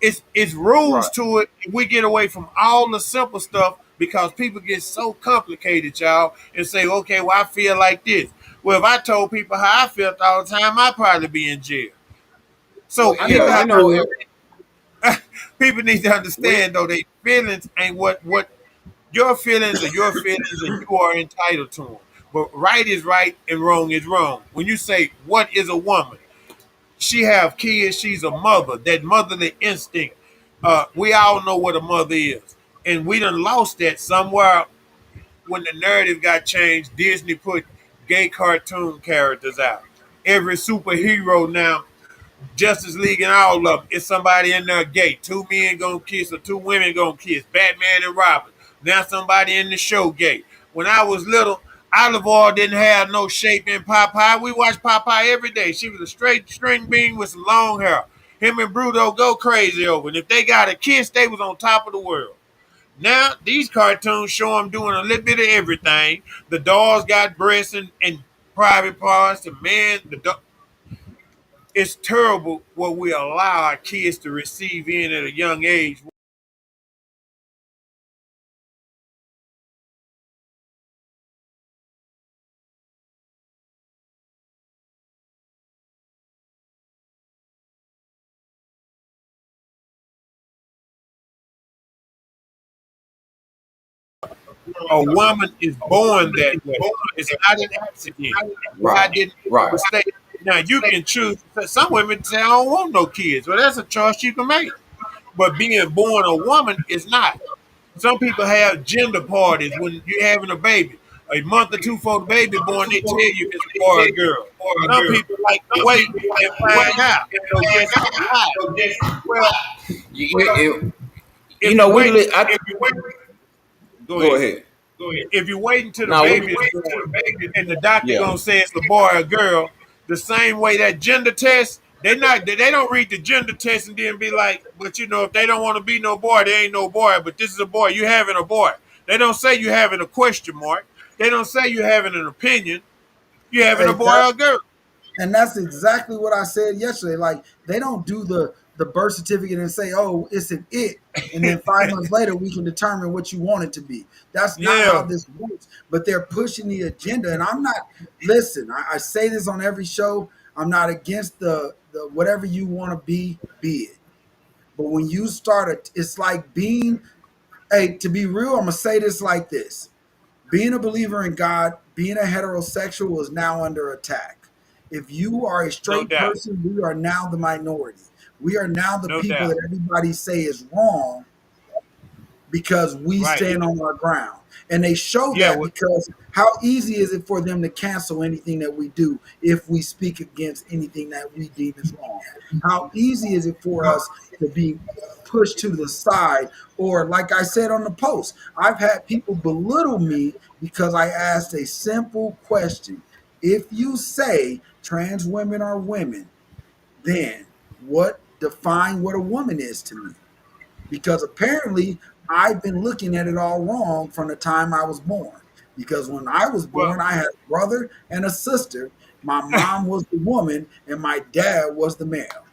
It's rules Right. to it. We get away from all the simple stuff because people get so complicated, y'all, and say, okay, well, I feel like this. Well, if I told people how I felt all the time, I'd probably be in jail. well, So I know people yeah, I you have know, feel it. people need to we understand though, they feelings ain't what your feelings are your feelings, and you are entitled to them. But right is right and wrong is wrong. When you say what is a woman, she have kids. She's a mother. That motherly instinct. We all know what a mother is, and we done lost that somewhere when the narrative got changed. Disney put gay cartoon characters out. Every superhero now Justice League and all of them. It's somebody in there gay. Two men gonna kiss or two women gonna kiss. Batman and Robin. Now somebody in the show gay. When I was little, Olive Oyl didn't have no shape in Popeye. We watched Popeye every day. She was a straight string bean with some long hair. Him and Bruto go crazy over. And if they got a kiss, they was on top of the world. Now these cartoons show them doing a little bit of everything. The dolls got breasts and private parts. The man, it's terrible what we allow our kids to receive in at a young age. A woman is born that way. It's not an accident. God didn't make a mistake. Now you can choose. Some women say I don't want no kids. Well, that's a choice you can make. But being born a woman is not. Some people have gender parties when you're having a baby. A month or two before the baby born, they tell you if it's a boy or a girl. Some people like to wait and find out. So guess why? Well, you know, if you wait, go ahead. if you wait until the baby is born and the doctor gonna say it's a boy or a girl, the same way that gender test, they don't read the gender test and then be like, but you know, if they don't want to be no boy, they ain't no boy. But this is a boy. You having a boy. They don't say you having a question mark. They don't say you having an opinion. You having a boy or a girl. And that's exactly what I said yesterday. Like they don't do the birth certificate and say, "Oh, it's an it," and then 5 months later we can determine what you want it to be. That's not how this works. But they're pushing the agenda, and I'm not. Listen, I say this on every show. I'm not against the whatever you want to be it. But when you start, it's like being. Hey, to be real, I'm gonna say this like this: being a believer in God, being a heterosexual is now under attack. If you are a straight person, we are now the minority. We are now the people that everybody say is wrong because we stand on our ground. And they show that because how easy is it for them to cancel anything that we do if we speak against anything that we deem is wrong? How easy is it for us to be pushed to the side? Or like I said on the post, I've had people belittle me because I asked a simple question. If you say trans women are women, then define what a woman is to me? Because apparently I've been looking at it all wrong from the time I was born. Because when I was born, I had a brother and a sister. My mom was the woman and my dad was the male.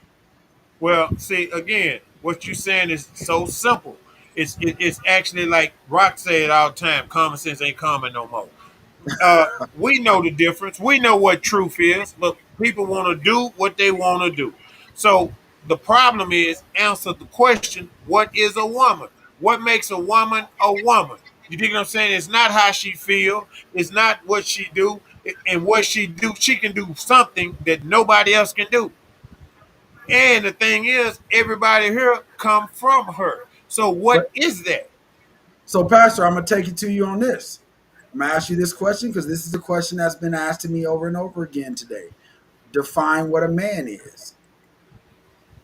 Well, see, again, what you're saying is so simple. It's actually like Rock said all the time, common sense ain't common no more. We know the difference. We know what truth is, but people want to do what they want to do. So the problem is answer the question, what is a woman? What makes a woman a woman? You dig what I'm saying? It's not how she feel. It's not what she do. And what she do, she can do something that nobody else can do. And the thing is, everybody here come from her. So what is that? So, Pastor, I'm going to take it to you on this. I'm going to ask you this question because this is a question that's been asked to me over and over again today. Define what a man is.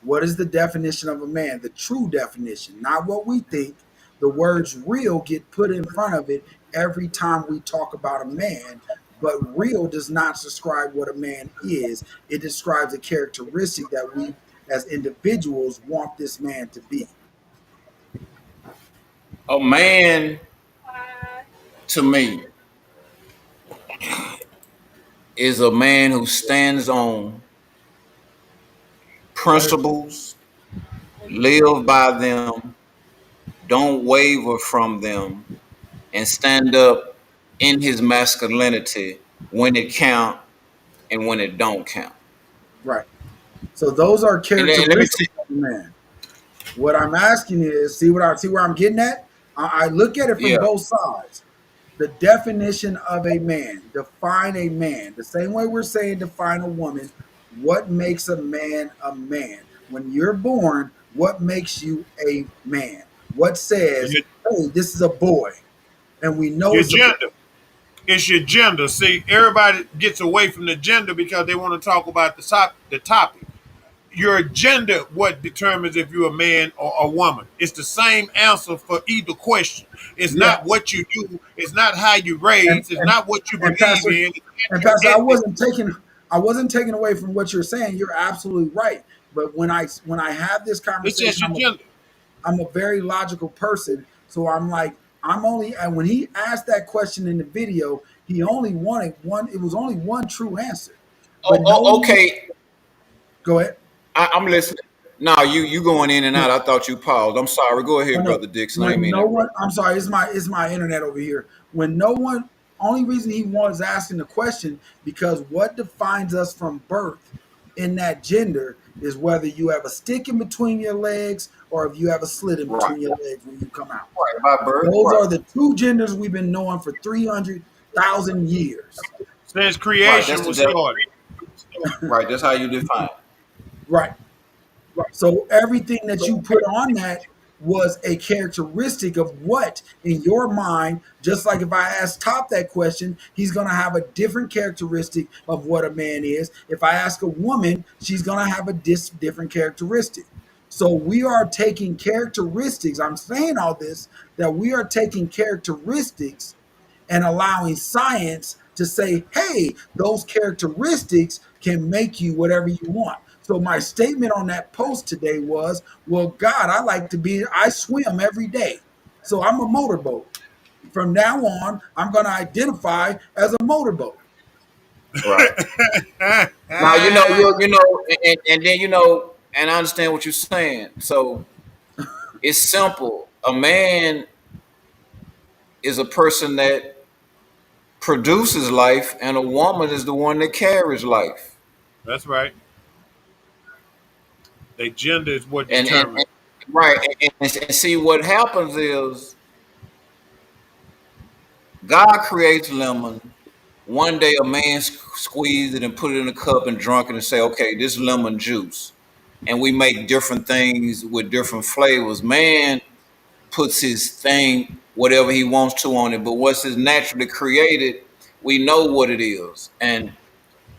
What is the definition of a man? The true definition, not what we think. The words real get put in front of it every time we talk about a man, but real does not describe what a man is. It describes a characteristic that we as individuals want this man to be. A man, to me, is a man who stands on principles, live by them, don't waver from them, and stand up in his masculinity when it count and when it don't count. Right. So those are characteristics of a man. What I'm asking is, see where I'm getting at? I look at it from both sides. The definition of a man, define a man. The same way we're saying define a woman, what makes a man a man? When you're born, what makes you a man? What says, hey, this is a boy? And we know it's gender. It's your gender. See, everybody gets away from the gender because they want to talk about the topic. your gender what determines if you're a man or a woman. It's the same answer for either question. It's Yeah. not what you do. It's not how you And raise. It's and not what you and believe Pastor in. It's and not Pastor, your ethnic. I wasn't taking away from what you're saying. You're absolutely right. But when I have this It's conversation, just your gender. I'm a very logical person. So I'm like, I'm only, and when he asked that question in the video, he only wanted one, it was only one true answer. But no one, Okay, go ahead. I'm listening. No, you going in and out. I thought you paused. I'm sorry. Go Oh ahead, no, brother Dixon. I ain't when mean to no one, interrupt. I'm sorry, it's my internet over here. When no one, only reason he was asking the question because what defines us from birth in that gender is whether you have a stick in between your legs or if you have a slit in Right. between your legs when you come out. Right. By birth. Those Right. are the two genders we've been knowing for 300,000 years. Since Right. That's creation the was started. right. That's how you define it. Right. So everything that you put on that was a characteristic of what in your mind, just like if I ask Top that question, he's going to have a different characteristic of what a man is. If I ask a woman, she's going to have a different characteristic. So we are taking characteristics. I'm saying all this that we are taking characteristics and allowing science to say, hey, those characteristics can make you whatever you want. So my statement on that post today was, well, God, I swim every day. So I'm a motorboat. From now on, I'm going to identify as a motorboat. Right. Now and then and I understand what you're saying. So it's simple. A man is a person that produces life, and a woman is the one that carries life. That's right. Their gender is what And determines. right, and see what happens is God creates lemon. One day a man squeezed it and put it in a cup and drunk it and say, okay, this lemon juice. And we make different things with different flavors. Man puts his thing, whatever he wants to on it, but what's his naturally created, we know what it is. And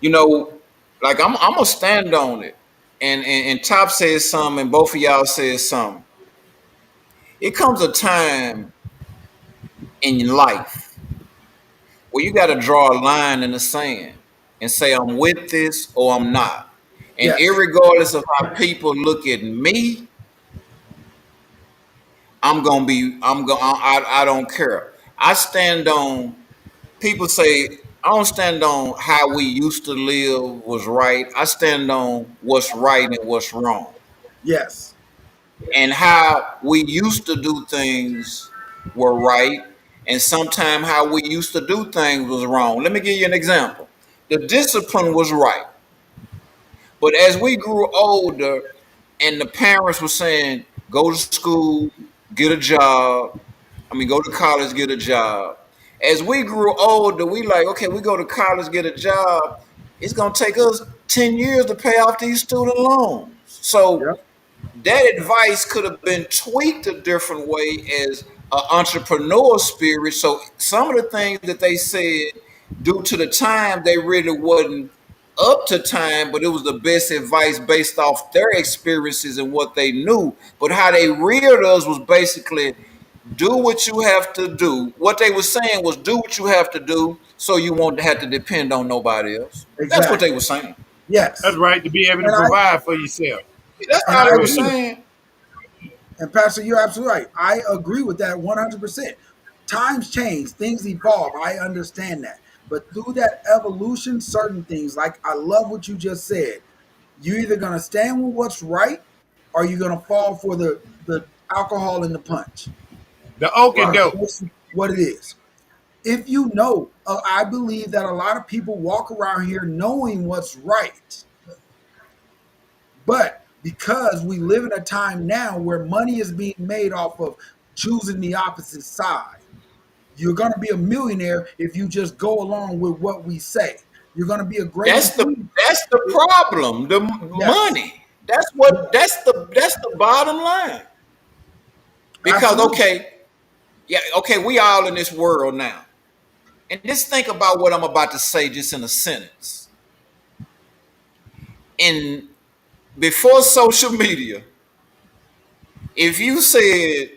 you know, like I'm gonna stand on it. And Top says something, and both of y'all says something. It comes a time in life where you got to draw a line in the sand and say I'm with this or I'm not. And Yes. irregardless of how people look at me, I don't care. I stand on, people say I don't stand on how we used to live was right. I stand on what's right and what's wrong. Yes. And how we used to do things were right, and sometimes how we used to do things was wrong. Let me give you an example. The discipline was right, but as we grew older, and the parents were saying, "Go to school, get a job." I mean, go to college, get a job. As we grew older, we like, okay, we go to college, get a job. It's gonna take us 10 years to pay off these student loans. So Yep. that advice could have been tweaked a different way as an entrepreneur spirit. So some of the things that they said, due to the time, they really wasn't up to time, but it was the best advice based off their experiences and what they knew. But how they reared us was basically do what you have to do. What they were saying was do what you have to do so you won't have to depend on nobody else. That's what they Exactly. were saying. That's Yes. right, to be able to And I provide for yourself. That's and all I they were agree. saying. And Pastor, you're absolutely right. I agree with that 100%. Times change, things evolve. I understand that. But through that evolution, certain things, like I love what you just said. You're either going to stand with what's right or you're going to fall for the alcohol and the punch. The okie Right. doke. That's what it is. If you know, I believe that a lot of people walk around here knowing what's right. But because we live in a time now where money is being made off of choosing the opposite side, you're going to be a millionaire if you just go along with what we say. You're going to be a great employee. That's the problem. The Yes, money. That's the bottom line. Because absolutely. okay, we all in this world now. And just think about what I'm about to say just in a sentence. In before social media, if you said,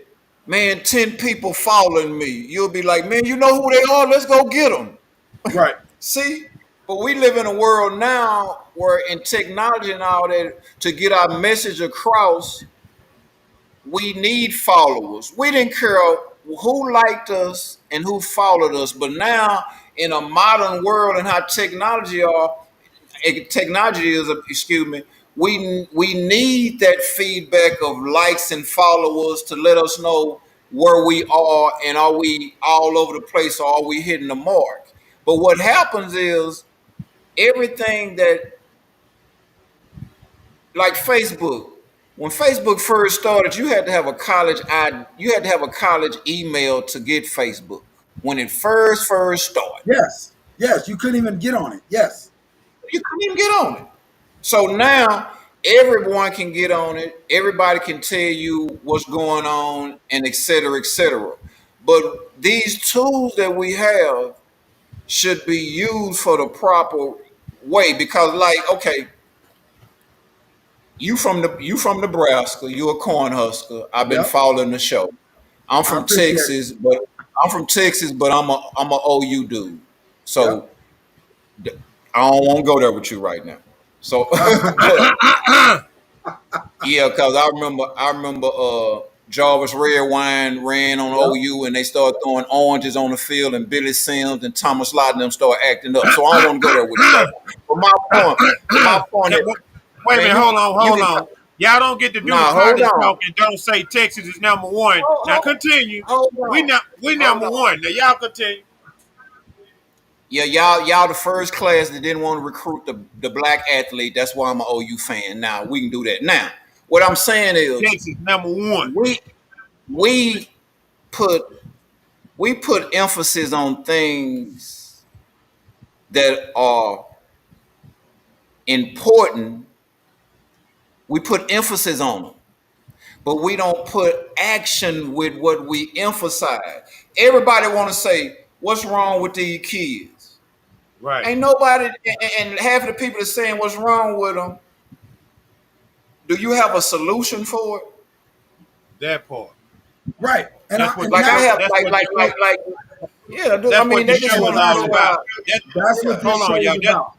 man, 10 people following me, you'll be like, man, you know who they are? Let's go get them. Right. See? But we live in a world now where in technology and all that, to get our message across, we need followers. We didn't care who liked us and who followed us. But now in a modern world and how technology is, excuse me, we need that feedback of likes and followers to let us know where we are and are we all over the place or are we hitting the mark. But what happens is everything that, like Facebook, when Facebook first started, you had to have a college email to get Facebook when it first started. Yes. Yes. You couldn't even get on it. Yes. You couldn't even get on it. So now everyone can get on it. Everybody can tell you what's going on and et cetera, et cetera. But these tools that we have should be used for the proper way because, like, okay, you from Nebraska, you a corn husker. I've been Yep. following the show. I'm I from appreciate it. Texas, but I'm a OU dude. Yep. So I don't want to go there with you right now. So, but yeah, because I remember Jarvis Red Wine ran on Yep. OU and they started throwing oranges on the field and Billy Sims and Thomas Lott and them started acting up. So I don't want to go there with you. But my point is, Wait a minute, man, hold you on. Y'all don't get to do Nah, the hold college on. talk and don't say Texas is number one. Now continue. Hold on. We number one. Now y'all continue. Yeah, y'all the first class that didn't want to recruit the black athlete. That's why I'm an OU fan. Now we can do that. Now, what I'm saying is Texas number one. we put emphasis on things that are important. We put emphasis on them, but we don't put action with what we emphasize. Everybody want to say, what's wrong with these kids? Right. Ain't nobody, and half of the people that's saying what's wrong with them, do you have a solution for it? That part. Right. And That's I, what and Like I that's, have, that's what like, yeah. that's I what mean, the they just show want is to all know about. that's what this Hold show on, y'all. is about.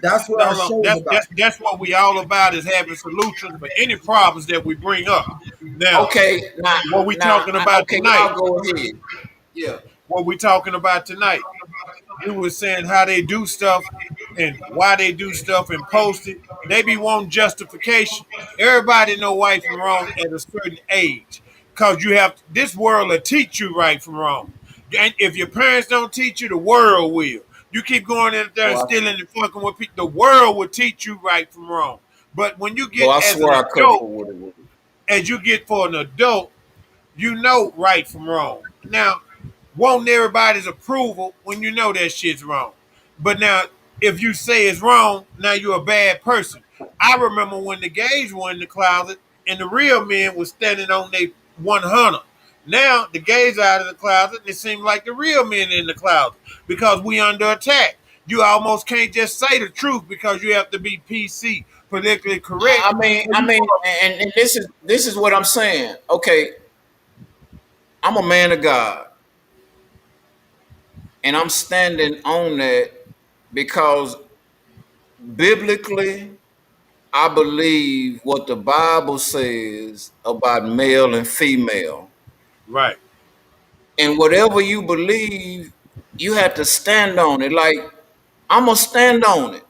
That's what our show is about. That's what we all about is having solutions for any problems that we bring up. Now, Okay, what we talking about okay, tonight? y'all go ahead. Yeah. What we talking about tonight? You were saying how they do stuff and why they do stuff and post it. They be wanting justification. Everybody know right from wrong at a certain age. Cause you have this world will teach you right from wrong. And if your parents don't teach you, the world will. You keep going in there and Boy, stealing and fucking with people, the world will teach you right from wrong. But when you boy, get I as an swear I could adult, for what it was. as you get for an adult, you know right from wrong. Now, want everybody's approval when you know that shit's wrong. But now, if you say it's wrong, now you're a bad person. I remember when the gays were in the closet and the real men was standing on their 100. Now the gays are out of the closet and it seems like the real men are in the closet because we under attack. You almost can't just say the truth because you have to be PC, politically correct. And this is what I'm saying. Okay, I'm a man of God, and I'm standing on that because biblically, I believe what the Bible says about male and female. Right. And whatever you believe, you have to stand on it. Like, I'm going to stand on it.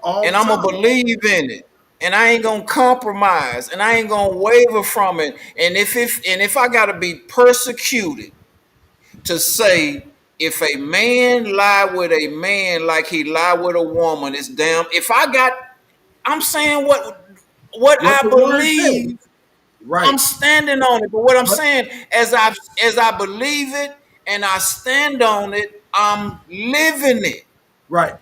All And the I'm going to time. believe in it. And I ain't going to compromise. And I ain't going to waver from it. And if I got to be persecuted to say, if a man lie with a man like he lie with a woman, it's damn. I'm saying what What I the word says. believe. Right. I'm standing on it. But what I'm But saying, as I believe it and I stand on it, I'm living it. right.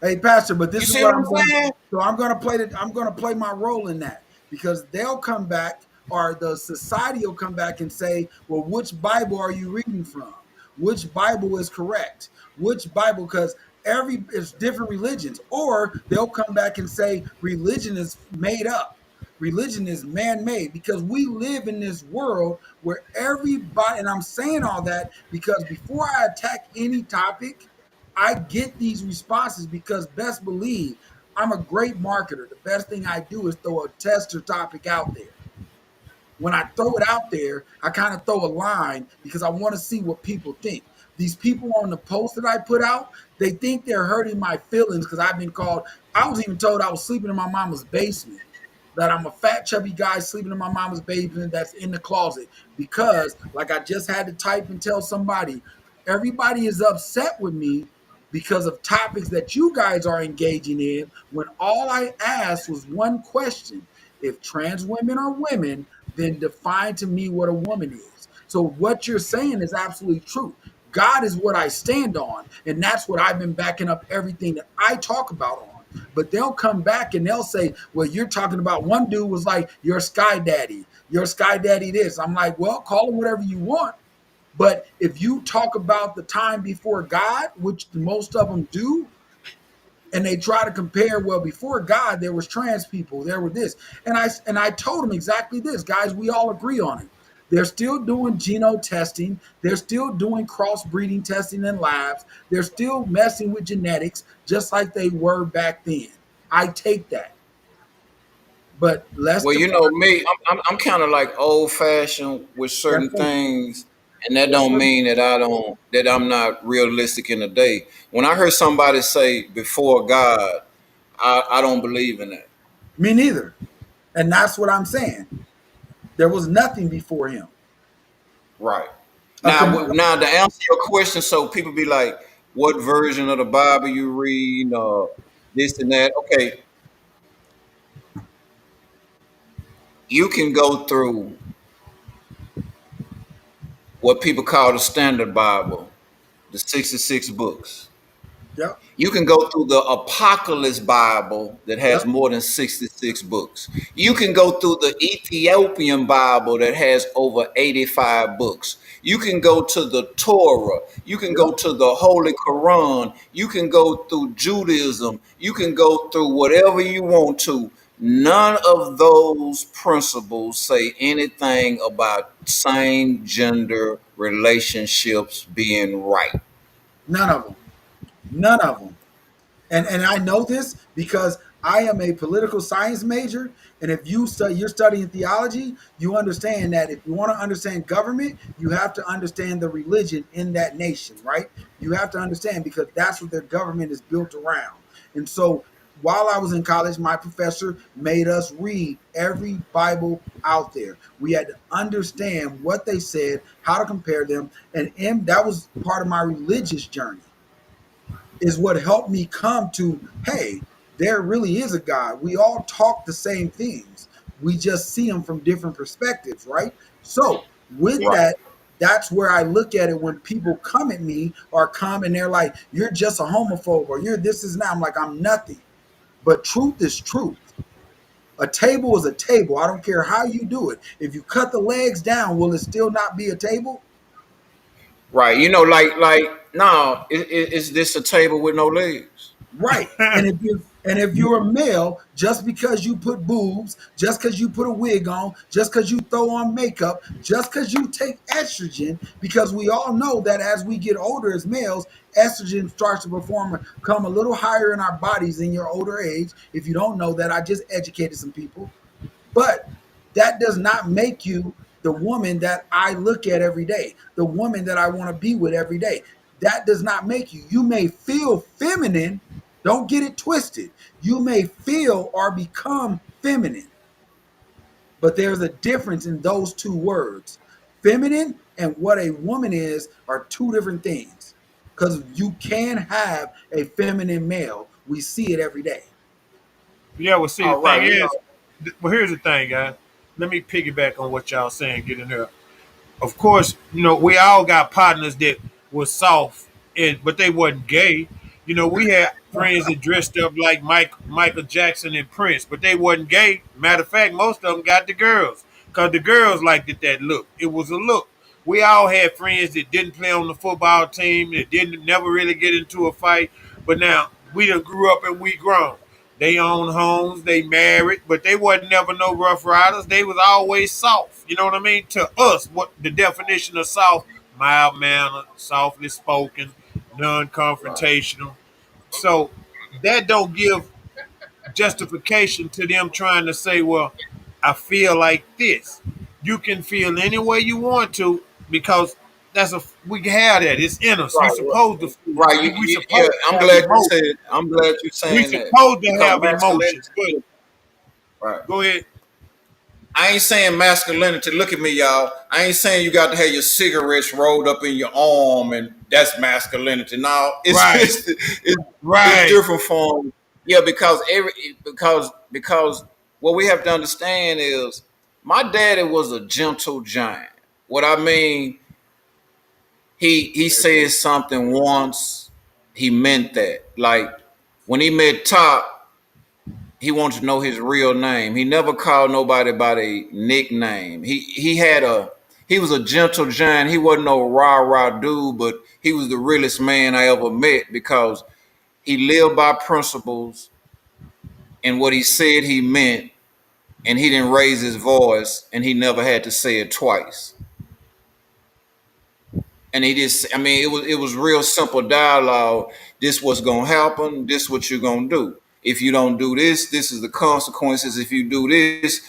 Hey, Pastor, but You this is see what what I'm I'm going to saying? so I'm going to play that I'm going to play my role in that because they'll come back or the society will come back and say, "Well, which Bible are you reading from? Which Bible is correct? Which Bible cuz It's different religions, or they'll come back and say religion is made up, religion is man-made, because we live in this world where everybody, and I'm saying all that because before I attack any topic, I get these responses because best believe I'm a great marketer. The best thing I do is throw a test or topic out there. When I throw it out there, I kind of throw a line because I want to see what people think. These people on the post that I put out, they think they're hurting my feelings because I've been called. I was even told I was sleeping in my mama's basement, that I'm a fat, chubby guy sleeping in my mama's basement that's in the closet. Because, like I just had to type and tell somebody, everybody is upset with me because of topics that you guys are engaging in when all I asked was one question. If trans women are women, then define to me what a woman is. So what you're saying is absolutely true. God is what I stand on, and that's what I've been backing up everything that I talk about on. But they'll come back and they'll say, well, you're talking about, one dude was like, you're Sky Daddy, you're Sky Daddy this. I'm like, well, call him whatever you want. But if you talk about the time before God, which most of them do, and they try to compare, well, before God there was trans people, there were this, and I told them exactly this, guys, we all agree on it. They're still doing genome testing, they're still doing crossbreeding testing in labs, they're still messing with genetics just like they were back then. I take that, but let's Well, you define. know me, I'm kind of like old fashioned with That's certain fine. things, and that Yes, don't sir. mean that I'm not realistic in the day. When I heard somebody say before God, I don't believe in that. Me neither, and that's what I'm saying. There was nothing before him. Right. A Now, com- now to answer your question, so people be like, "What version of the Bible you read?" This and that. Okay, you can go through what people call the Standard Bible, the 66 books. Yep. You can go through the Apocalypse Bible that has Yep. more than 66 books. You can go through the Ethiopian Bible that has over 85 books. You can go to the Torah. You can Yep. go to the Holy Quran. You can go through Judaism. You can go through whatever you want to. None of those principles say anything about same gender relationships being right. None of them. None of them. And I know this because I am a political science major. And if you're studying theology, you understand that if you want to understand government, you have to understand the religion in that nation, right? You have to understand because that's what their government is built around. And so while I was in college, my professor made us read every Bible out there. We had to understand what they said, how to compare them, and that was part of my religious journey, is what helped me come to, hey, there really is a God. We all talk the same things. We just see them from different perspectives, right? So, with Right. that, that's where I look at it when people come at me or come and they're like, you're just a homophobe or you're this is now. I'm like, I'm nothing. But truth is truth. A table is a table. I don't care how you do it. If you cut the legs down, will it still not be a table? Right. No, is this a table with no legs? Right. And if you're a male, just because you put boobs, just because you put a wig on, just because you throw on makeup, just because you take estrogen, because we all know that as we get older as males, estrogen starts to come a little higher in our bodies in your older age. If you don't know that, I just educated some people. But that does not make you the woman that I look at every day, the woman that I want to be with every day. That does not make you. You may feel feminine. Don't get it twisted. You may feel or become feminine, but there's a difference in those two words. Feminine and what a woman is are two different things, because you can have a feminine male. We see it every day. Yeah, well, see, the All thing right. is, well, here's the thing, guys. Let me piggyback on what y'all saying, get in there. Of course, we all got partners that was soft, but they wasn't gay. We had friends that dressed up like Michael Jackson and Prince, but they wasn't gay. Matter of fact, most of them got the girls because the girls liked that look. It was a look. We all had friends that didn't play on the football team, that didn't never really get into a fight, But now we done grew up and we grown. They own homes, they married, but they wasn't never no rough riders. They was always soft. You know what I mean? To us, what the definition of soft, mild mannered, softly spoken, non-confrontational. So that don't give justification to them trying to say, well, I feel like this. You can feel any way you want to because that's a we can have that. It's in us. We Right, supposed to feel. right. We Yeah, supposed to I'm have glad you emotion. said. I'm glad you're We saying that supposed to because have emotions. But masculinity. Right. go ahead. I ain't saying masculinity. Look at me, y'all. I ain't saying you got to have your cigarettes rolled up in your arm and that's masculinity. No, it's Right. it's Right. different forms. Yeah, because what we have to understand is my daddy was a gentle giant. What I mean, he said something once, he meant that. Like when he met Top, he wanted to know his real name. He never called nobody by their nickname. He was a gentle giant. He wasn't no rah rah dude, but he was the realest man I ever met because he lived by principles and what he said he meant, and he didn't raise his voice, and he never had to say it twice. And he just, I mean, it was real simple dialogue. This what's gonna happen. This what you're gonna do. If you don't do this, this is the consequences. If you do this,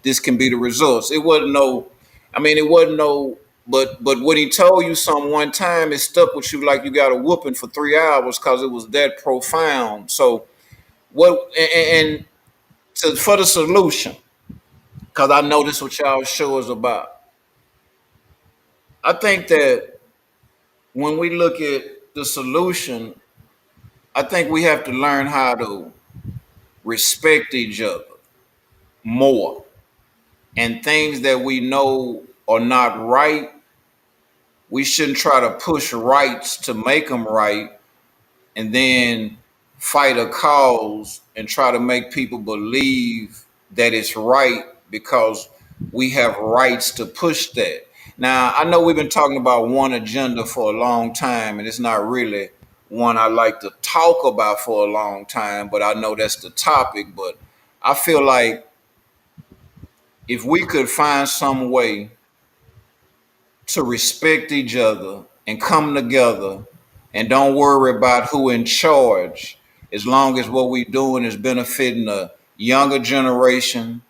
this can be the results. It wasn't no, I mean, it wasn't no. But when he told you something one time, it stuck with you like you got a whooping for 3 hours because it was that profound. So what? And for the solution, because I know this what y'all show is about. I think that when we look at the solution, I think we have to learn how to respect each other more. And things that we know are not right, we shouldn't try to push rights to make them right and then fight a cause and try to make people believe that it's right because we have rights to push that. Now, I know we've been talking about one agenda for a long time, and it's not really one I like to talk about for a long time, but I know that's the topic. But I feel like if we could find some way to respect each other and come together and don't worry about who in charge as long as what we're doing is benefiting the younger generation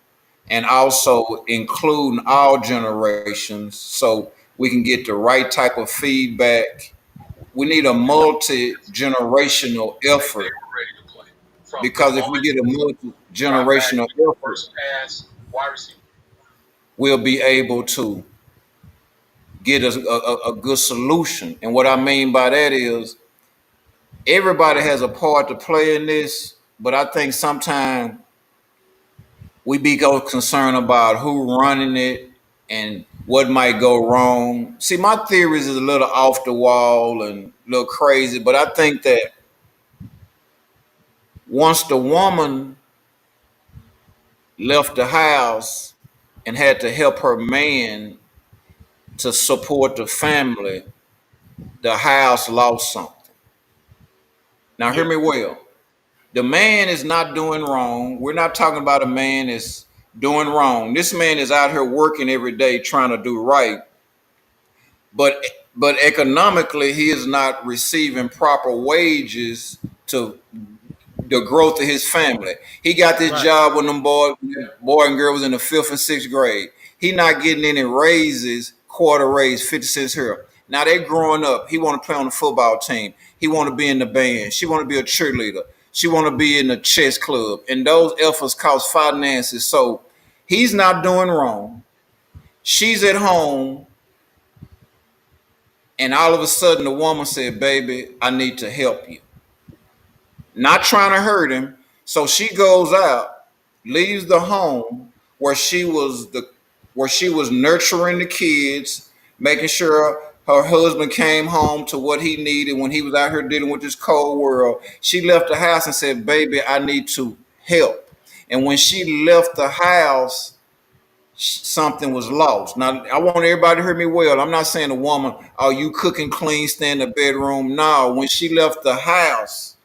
and also including all generations so we can get the right type of feedback. We need a multi-generational effort because if we get a multi-generational effort, we'll be able to get a good solution. And what I mean by that is everybody has a part to play in this, but I think sometimes we be concerned about who running it and what might go wrong. See, my theories is a little off the wall and a little crazy, but I think that once the woman left the house and had to help her man to support the family, the house lost something. Now, hear Yeah. me well. The man is not doing wrong. We're not talking about a man that's doing wrong. This man is out here working every day trying to do right. But but economically, he is not receiving proper wages to the growth of his family. He got this Right. job when them boy and girl was in the fifth and sixth grade. He not getting any raises, quarter raise, 50 cents here. Now they growing up. He want to play on the football team. He want to be in the band. She want to be a cheerleader. She want to be in the chess club. And those efforts cost finances. So he's not doing wrong. She's at home. And all of a sudden the woman said, baby, I need to help you. Not trying to hurt him. So she goes out, leaves the home where she was nurturing the kids, making sure her husband came home to what he needed when he was out here dealing with this cold world. She left the house and said, baby, I need to help. And when she left the house, something was lost. Now, I want everybody to hear me well. I'm not saying a woman, oh, you cooking clean, stay in the bedroom. No, when she left the house,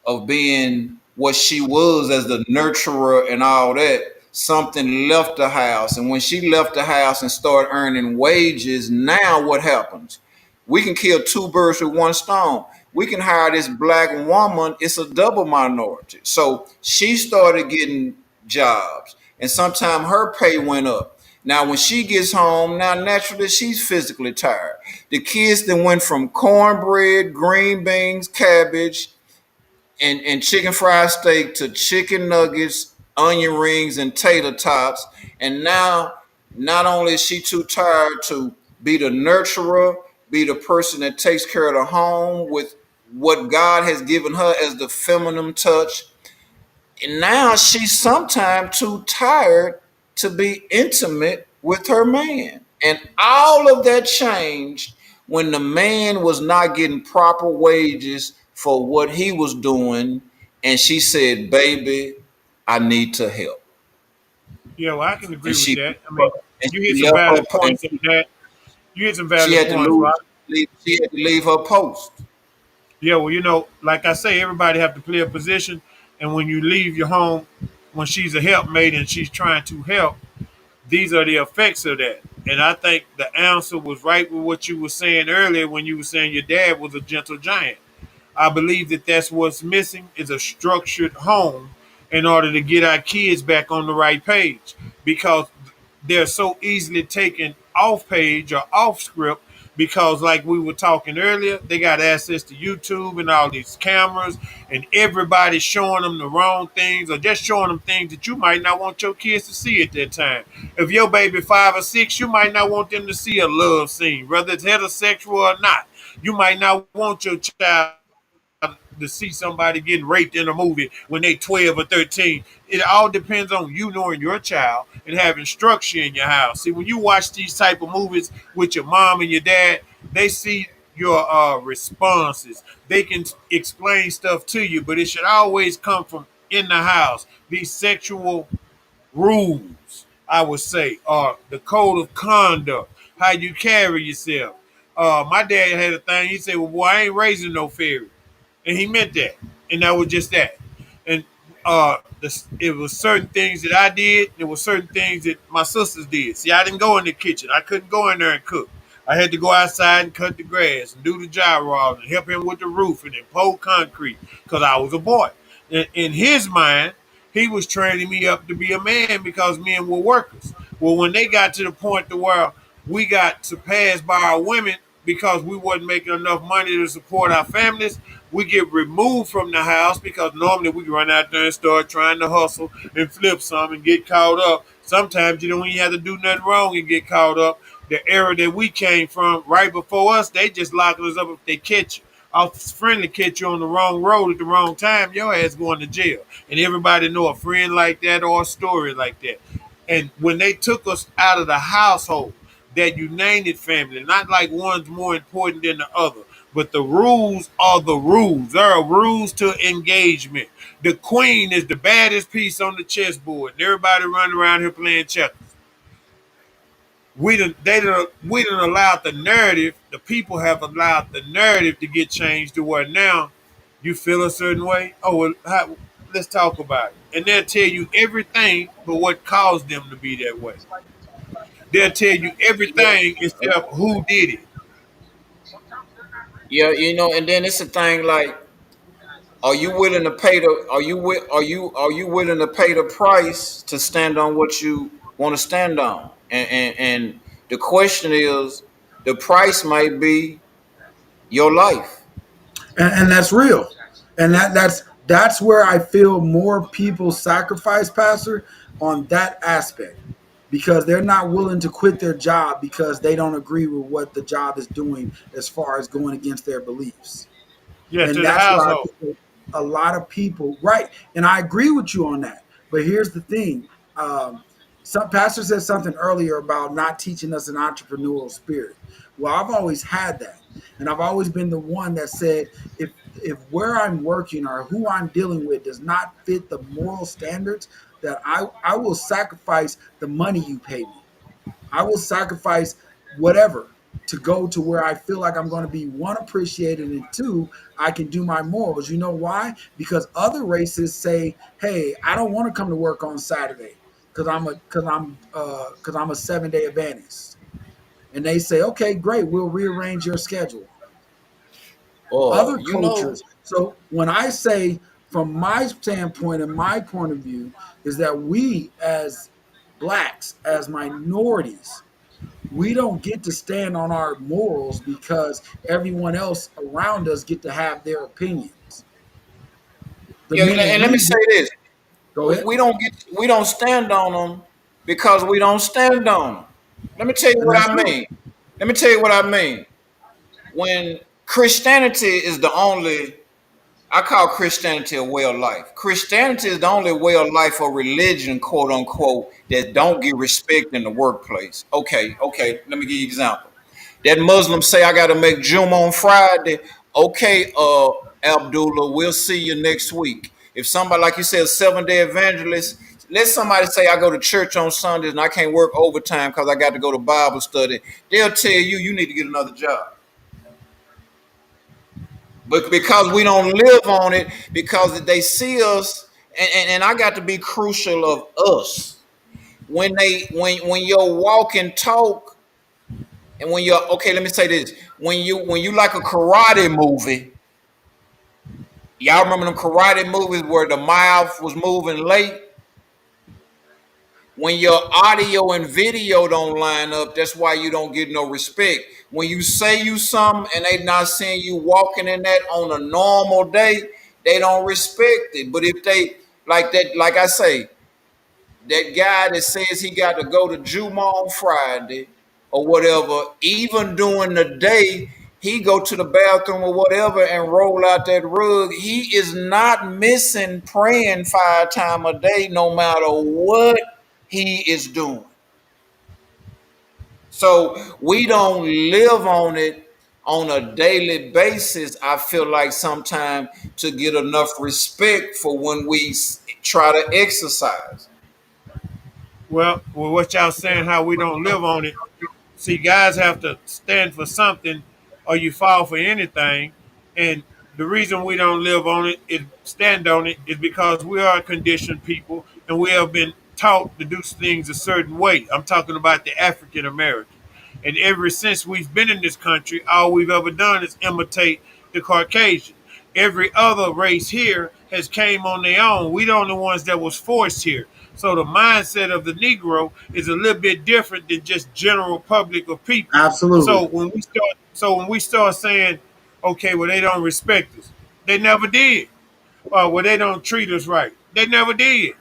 of being what she was as the nurturer and all that, something left the house. And when she left the house and started earning wages, now what happens? We can kill two birds with one stone. We can hire this black woman. It's a double minority. So she started getting jobs, and sometimes her pay went up. Now, when she gets home, now naturally she's physically tired. The kids that went from cornbread, green beans, cabbage, and chicken fried steak to chicken nuggets, onion rings, and tater tots. And now, not only is she too tired to be the nurturer, be the person that takes care of the home with what God has given her as the feminine touch, and now she's sometimes too tired to be intimate with her man. And all of that changed when the man was not getting proper wages for what he was doing. And she said, "Baby, I need to help." Yeah, well, I can agree And with she that. I mean, and you hit she some left her valid points on that. You hit some she valid had to points, Rob. she had to leave her post. Yeah, well, like I say, everybody have to play a position, and when you leave your home, when she's a helpmate and she's trying to help, these are the effects of that. And I think the answer was right with what you were saying earlier when you were saying your dad was a gentle giant. I believe that that's what's missing is a structured home in order to get our kids back on the right page because they're so easily taken off page or off script because like we were talking earlier, they got access to YouTube and all these cameras and everybody's showing them the wrong things or just showing them things that you might not want your kids to see at that time. If your baby 5 or 6, you might not want them to see a love scene, whether it's heterosexual or not. You might not want your child to see somebody getting raped in a movie when they 12 or 13. It all depends on you knowing your child and having structure in your house. See, when you watch these type of movies with your mom and your dad, they see your responses. They can explain stuff to you, but it should always come from in the house. These sexual rules, I would say, or the code of conduct, how you carry yourself. My dad had a thing. He said, "Well, boy, I ain't raising no fairy," and he meant that, and that was just that. And it was certain things that I did. There were certain things that my sisters did. See, I didn't go in the kitchen. I couldn't go in there and cook. I had to go outside and cut the grass and do the job rod and help him with the roof and then pour concrete because I was a boy. In his mind, he was training me up to be a man because men were workers. Well, when they got to the point to where we got to pass by our women because we wasn't making enough money to support our families, we get removed from the house because normally we run out there and start trying to hustle and flip some and get caught up. Sometimes you don't even have to do nothing wrong and get caught up. The era that we came from, right before us, they just lock us up if they catch you. Our friendly catch you on the wrong road at the wrong time, your ass going to jail. And everybody know a friend like that or a story like that. And when they took us out of the household, that united family, not like one's more important than the other, but the rules are the rules. There are rules to engagement. The queen is the baddest piece on the chessboard, and everybody running around here playing checkers. We done allowed the narrative. The people have allowed the narrative to get changed to where now you feel a certain way. Oh, well, let's talk about it, and they'll tell you everything but what caused them to be that way. They'll tell you everything except who did it. Yeah, and then it's a thing like, are you willing to pay the are you willing to pay the price to stand on what you want to stand on? And the question is, the price might be your life. And that's real, and that's where I feel more people sacrifice, Pastor, on that aspect, because they're not willing to quit their job because they don't agree with what the job is doing as far as going against their beliefs. Yeah, And to the that's where I household. think a lot of people, right? And I agree with you on that. But here's the thing: some pastor said something earlier about not teaching us an entrepreneurial spirit. Well, I've always had that, and I've always been the one that said if where I'm working or who I'm dealing with does not fit the moral standards, that I will sacrifice the money you pay me. I will sacrifice whatever to go to where I feel like I'm going to be one appreciated and two I can do my morals. You know why? Because other races say, "Hey, I don't want to come to work on Saturday because I'm a 7 day Adventist," and they say, "Okay, great, we'll rearrange your schedule." Or Other you know, cultures. So when I say, from my standpoint and my point of view, is that we as blacks, as minorities, we don't get to stand on our morals because everyone else around us get to have their opinions. The yeah, minute and let me we say get, this: go ahead, we don't stand on them because we don't stand on them. Let me tell you and what that's I true. mean. Let me tell you what I mean. When Christianity is the only, I call Christianity a way of life. Christianity is the only way of life or religion, quote unquote, that don't get respect in the workplace. Okay. Let me give you an example. That Muslims say I got to make Juma on Friday. Okay, Abdullah, we'll see you next week. If somebody, like you said, a 7 day evangelist, let somebody say I go to church on Sundays and I can't work overtime because I got to go to Bible study. They'll tell you you need to get another job. But because we don't live on it, because they see us, and I got to be crucial of us. When your walk and talk, and when you're okay, let me say this. When you like a karate movie, y'all remember them karate movies where the mouth was moving late? When your audio and video don't line up, that's why you don't get no respect. When you say you something and they not seeing you walking in that on a normal day, they don't respect it. But if they like that, like I say, that guy that says he got to go to Juma on Friday or whatever, even during the day, he go to the bathroom or whatever and roll out that rug. He is not missing praying 5 times a day, no matter what he is doing. So we don't live on it on a daily basis. I feel like sometimes to get enough respect for when we try to exercise. Well, what y'all saying? How we don't live on it? See, guys have to stand for something, or you fall for anything. And the reason we don't live on it, is stand on it, is because we are conditioned people, and we have been taught to do things a certain way. I'm talking about the African American. And ever since we've been in this country, all we've ever done is imitate the Caucasian. Every other race here has came on their own. We the only ones that was forced here. So the mindset of the Negro is a little bit different than just general public of people. Absolutely, So when we start saying, okay, well they don't respect us, they never did. Well they don't treat us right, they never did.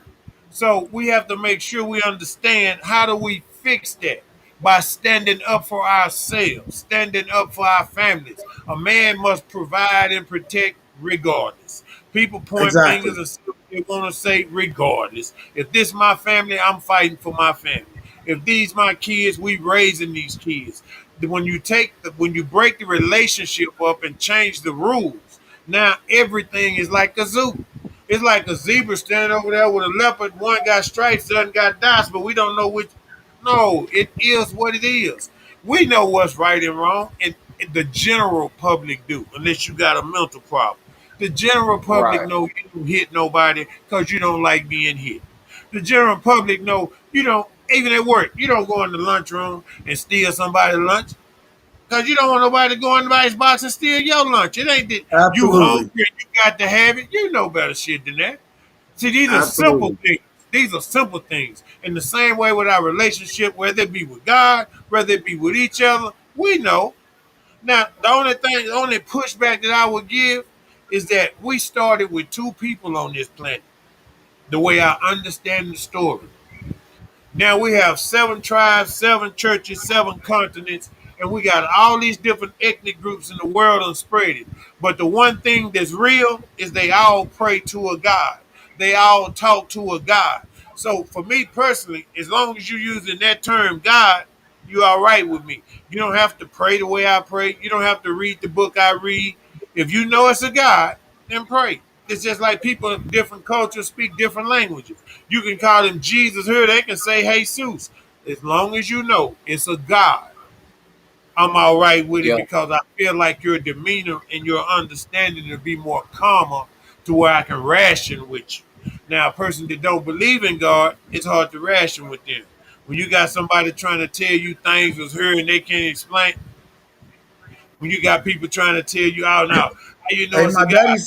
So we have to make sure we understand how do we fix that by standing up for ourselves, standing up for our families. A man must provide and protect regardless. People point exactly. fingers and say what they want to say regardless. If this my family, I'm fighting for my family. If these my kids, we raising these kids. When you break the relationship up and change the rules, now everything is like a zoo. It's like a zebra standing over there with a leopard. One got stripes, the other got dots, but we don't know which. No, it is what it is. We know what's right and wrong, and the general public do, unless you got a mental problem. The general public Right. know you don't hit nobody because you don't like being hit. The general public know you don't, even at work, you don't go in the lunchroom and steal somebody's lunch. Cause you don't want nobody to go in anybody's box and steal your lunch. It ain't that you hungry Absolutely, and you got to have it. You know better shit than that. See, these are simple absolutely, things. These are simple things. In the same way with our relationship, whether it be with God, whether it be with each other, we know. Now, the only pushback that I would give is that we started with two people on this planet. The way I understand the story. Now we have 7 tribes, 7 churches, 7 continents, and we got all these different ethnic groups in the world and spread it. But the one thing that's real is they all pray to a God. They all talk to a God. So for me personally, as long as you're using that term God, you're all right with me. You don't have to pray the way I pray. You don't have to read the book I read. If you know it's a God, then pray. It's just like people of different cultures speak different languages. You can call him Jesus here, they can say Jesus. As long as you know it's a God, I'm all right with it Yeah. because I feel like your demeanor and your understanding to be more calmer to where I can ration with you. Now, a person that don't believe in God, it's hard to ration with them. When you got somebody trying to tell you things was heard and they can't explain, when you got people trying to tell you, oh, now, how you know Hey, it's a God?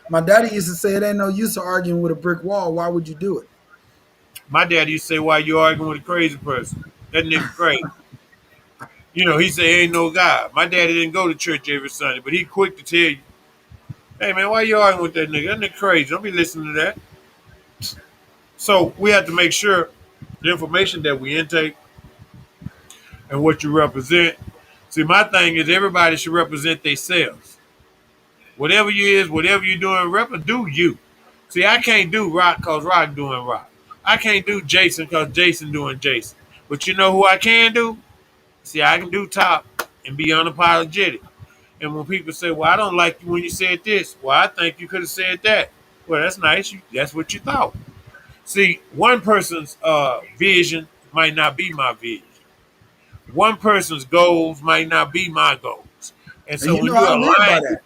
my daddy used to say it ain't no use of arguing with a brick wall. Why would you do it? My dad used to say, why you arguing with a crazy person? That nigga crazy. You know, he said, ain't no God. My daddy didn't go to church every Sunday, but he quick to tell you, hey, man, why you arguing with that nigga? That nigga crazy. Don't be listening to that. So we have to make sure the information that we intake and what you represent. See, my thing is everybody should represent themselves. Whatever you is, whatever you're doing, do you. See, I can't do rock because rock doing rock. I can't do Jason because Jason doing Jason. But you know who I can do? See, I can do top and be unapologetic. And when people say, well, I don't like you when you said this, well, I think you could have said that. Well, that's nice. That's what you thought. See, one person's vision might not be my vision. One person's goals might not be my goals. And And so you know I live by that.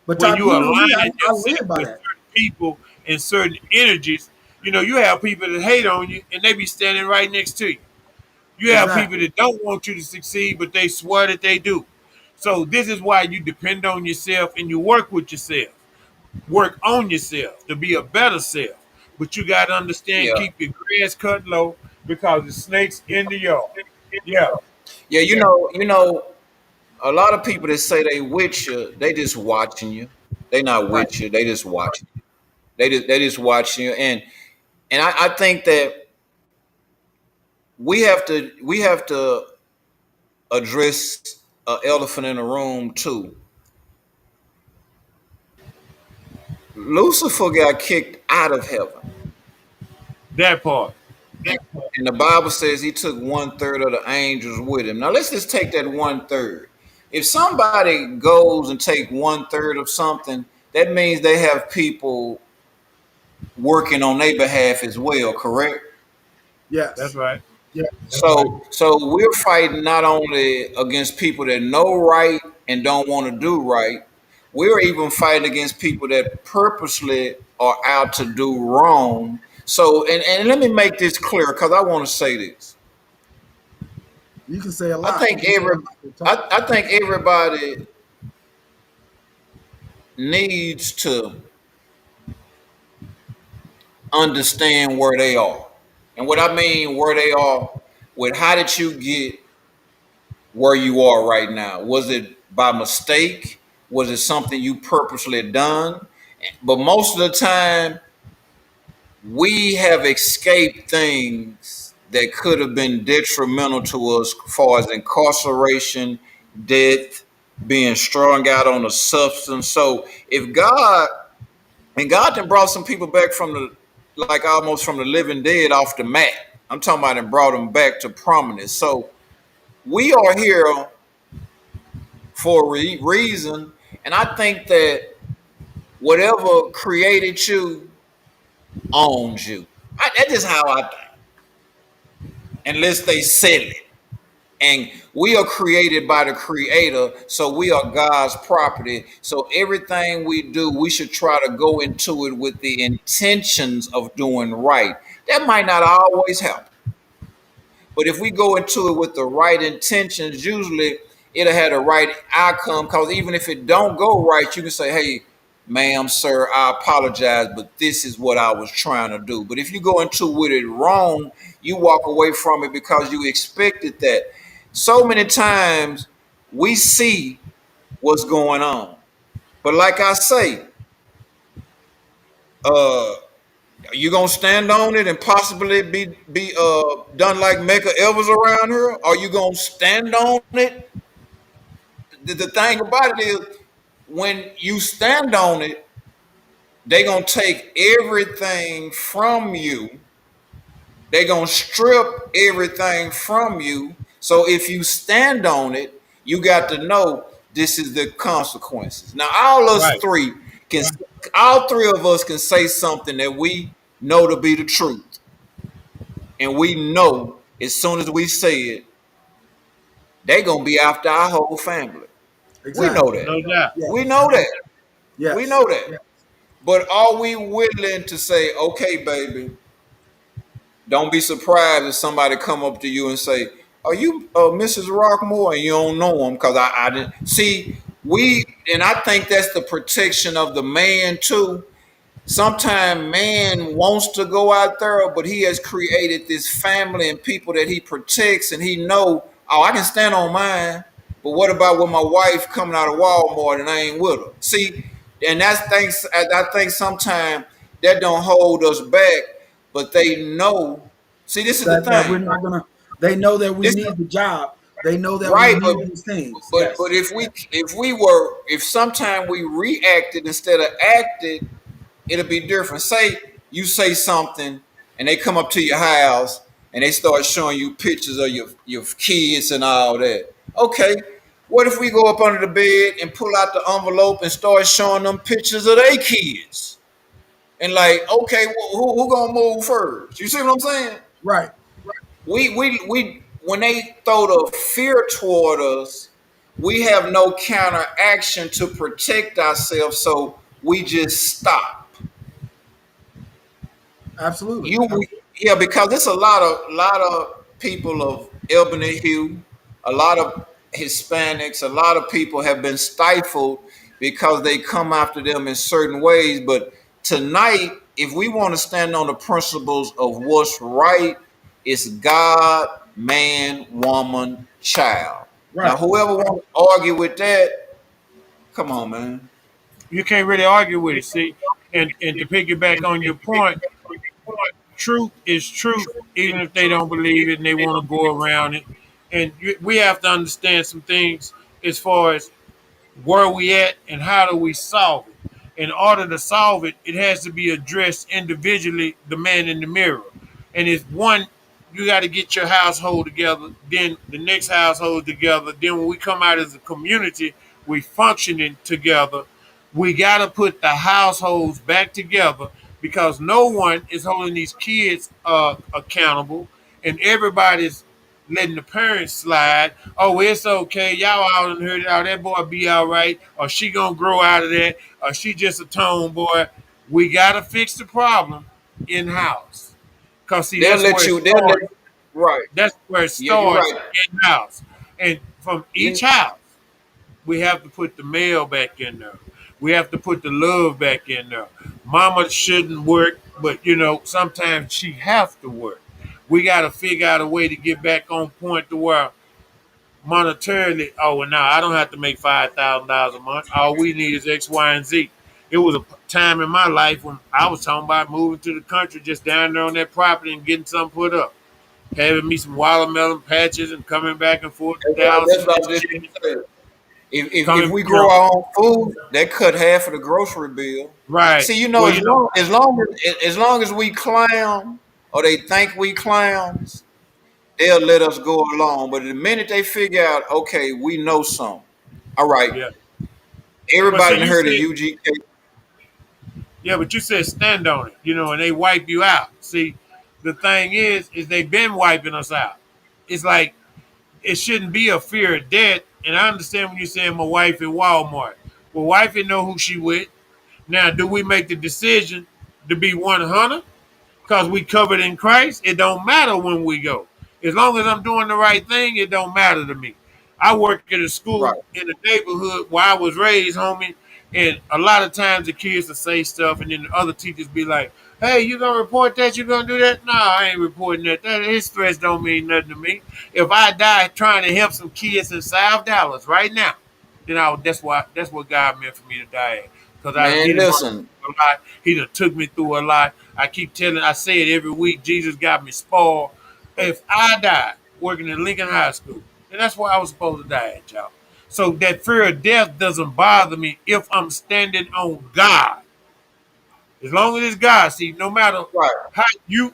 But when Top, you you know me, align I live yourself by with that. certain people and certain energies, you know, you have people that hate on you and they be standing right next to you. You have people Exactly. that don't want you to succeed, but they swear that they do. So this is why you depend on yourself and you work with yourself. Work on yourself to be a better self. But you got to understand, Yeah. keep your grass cut low because the snakes in the yard. Yeah, Yeah, you know, a lot of people that say they with you, they just watching you. They not Right. with you. They just watching you. They just watching you. And I think that we have to address an elephant in the room too. Lucifer got kicked out of heaven. that part. And the Bible says he took 1/3 of the angels with him. Now let's just take that 1/3. If somebody goes and take 1/3 of something, that means they have people working on their behalf as well, correct? That's Yes. right. So we're fighting not only against people that know right and don't want to do right, we're even fighting against people that purposely are out to do wrong. So and let me make this clear because I want to say this. You can say a I lot. You think can say a every lot. To Top. I think everybody needs to understand where they are. And what I mean where they are with how did you get where you are right now? Was it by mistake? Was it something you purposely done? But most of the time, we have escaped things that could have been detrimental to us, as far as incarceration, death, being strung out on a substance. So if God and God then brought some people back from the like almost from the living dead off the mat. I'm talking about and brought them back to prominence. So we are here for a reason, and I think that whatever created you owns you. That's just how I think. Unless they sell it. And we are created by the creator, so we are God's property. So everything we do, we should try to go into it with the intentions of doing right. That might not always happen. But if we go into it with the right intentions, usually it'll have the right outcome. Because even if it don't go right, you can say, "Hey, ma'am, sir, I apologize, but this is what I was trying to do." But if you go into with it wrong, you walk away from it because you expected that. So many times we see what's going on, but like I say, uh, you gonna stand on it and possibly be done like Mecca Evers around here? Are you gonna stand on it? The thing about it is, when you stand on it, they gonna take everything from you. They gonna strip everything from you. So if you stand on it, you got to know this is the consequences. Now, Right. all three of us can say something that we know to be the truth. And we know as soon as we say it, they gonna be after our whole family. We know Exactly. that. No doubt. We Yes. know that. We Yes. know that. But are we willing to say, okay, baby, don't be surprised if somebody come up to you and say, "Are you Mrs. Rockmore?" and you don't know them because I didn't see. And I think that's the protection of the man too. Sometimes man wants to go out there, but he has created this family and people that he protects, and he know, oh, I can stand on mine. But what about when my wife coming out of Walmart and I ain't with her? See, and that's things. I think sometimes that don't hold us back, but they know. See, this is the That we're thing. not gonna. They know that we This need the job. They know that we right, but need these things. but Yes. if sometime we reacted instead of acted, it'll be different. Say you say something and they come up to your house and they start showing you pictures of your kids and all that. Okay, what if we go up under the bed and pull out the envelope and start showing them pictures of their kids? And like, okay, who gonna move first? You see what I'm saying? Right. We when they throw the fear toward us, we have no counteraction to protect ourselves, so we just stop. Absolutely. You Yeah, because it's a lot of people of ebony hue, a lot of Hispanics, a lot of people have been stifled because they come after them in certain ways. But tonight, if we want to stand on the principles of what's right, it's God, man, woman, child. Now, Right. whoever want to argue with that, come on, man. You can't really argue with it. See, and to piggyback on your point, truth is truth, even if they don't believe it and they want to go around it. And we have to understand some things as far as where we at and how do we solve it. In order to solve it, it has to be addressed individually, the man in the mirror. And it's one, you got to get your household together, then the next household together. Then when we come out as a community, we functioning together. We got to put the households back together because no one is holding these kids accountable, and everybody's letting the parents slide. Oh, it's okay. Y'all out and heard it out. That boy be all right. Or she gonna grow out of that. Or she just a tomboy. We gotta fix the problem in house. Cause see, They'll that's let where it you. They'll let starts. right. That's where it Yeah, you're starts right. in house. And from each house, we have to put the male back in there. We have to put the love back in there. Mama shouldn't work, but sometimes she have to work. We got to figure out a way to get back on point to where monetarily, oh, well, now I don't have to make $5,000 a month. All we need is X, Y, and Z. It was a time in my life when I was talking about moving to the country, just down there on that property and getting something put up, having me some watermelon patches and coming back and forth to Dallas That's and what I get was just chicken. gonna say. If Coming, we grow our own food, that cut half of the grocery bill. right. See, Well, as long as we clown or they think we clowns, they'll let us go along. But the minute they figure out, okay, we know something. All right, yeah. But see, everybody done you heard of said, UGK. yeah, but you said stand on it, and they wipe you out. See, the thing is they've been wiping us out. It's like it shouldn't be a fear of death. And I understand when you're saying my wife in Walmart. Well, wifey know who she with. Now, do we make the decision to be 100? Because we covered in Christ, it don't matter when we go. As long as I'm doing the right thing, it don't matter to me. I work at a school Right, in the neighborhood where I was raised, homie, and a lot of times the kids will say stuff, and then the other teachers be like, "Hey, you gonna report that? You gonna do that?" No, I ain't reporting that. That his threats don't mean nothing to me. If I die trying to help some kids in South Dallas right now, then that's what God meant for me to die at. Because he man. done brought me Listen, through a lot. He done took me through a lot. I say it every week. Jesus got me spoiled. If I die working in Lincoln High School, then that's where I was supposed to die at, y'all. So that fear of death doesn't bother me if I'm standing on God. As long as it's God, see, no matter right, how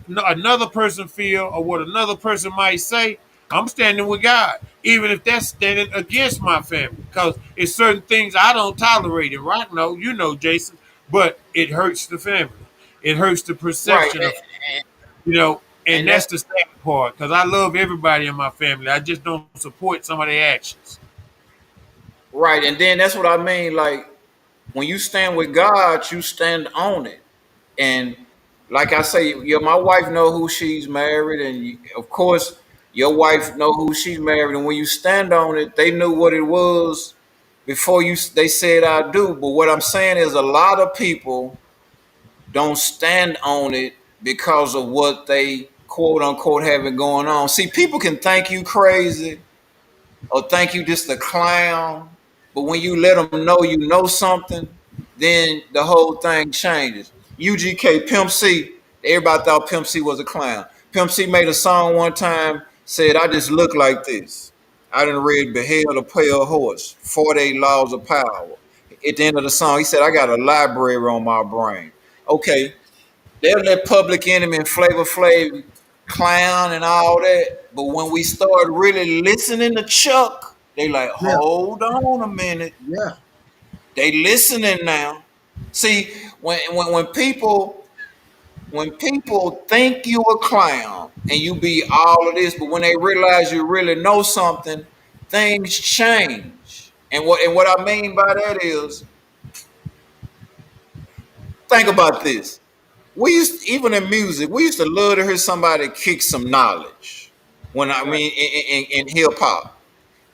another person feel or what another person might say, I'm standing with God, even if that's standing against my family, because it's certain things I don't tolerate. And right now, Jason, but it hurts the family. It hurts the right. perception of, you know. And And that's that's the sad part, because I love everybody in my family. I just don't support some of their actions. right. And then that's what I mean. Like when you stand with God, you stand on it. And like I say, my wife know who she's married, and of course your wife know who she's married. And when you stand on it, they knew what it was before they said I do. But what I'm saying is, a lot of people don't stand on it because of what they quote unquote have it going on. See, people can think you crazy or think you just a clown. But when you let them know you know something, then the whole thing changes. UGK Pimp C, everybody thought Pimp C was a clown. Pimp C made a song one time, said, I just look like this. I done read Beheld a Pale Horse, 48 Laws of Power. At the end of the song, he said, I got a library on my brain. Okay, they'll let Public Enemy and Flavor Flav clown and all that. But when we start really listening to Chuck, they like, Yeah, hold on a minute. yeah. They listening now. See, when people think you a clown and you be all of this, but when they realize you really know something, things change. And what I mean by that is, think about this. We used even in music, we used to love to hear somebody kick some knowledge. When I Right. mean in hip hop.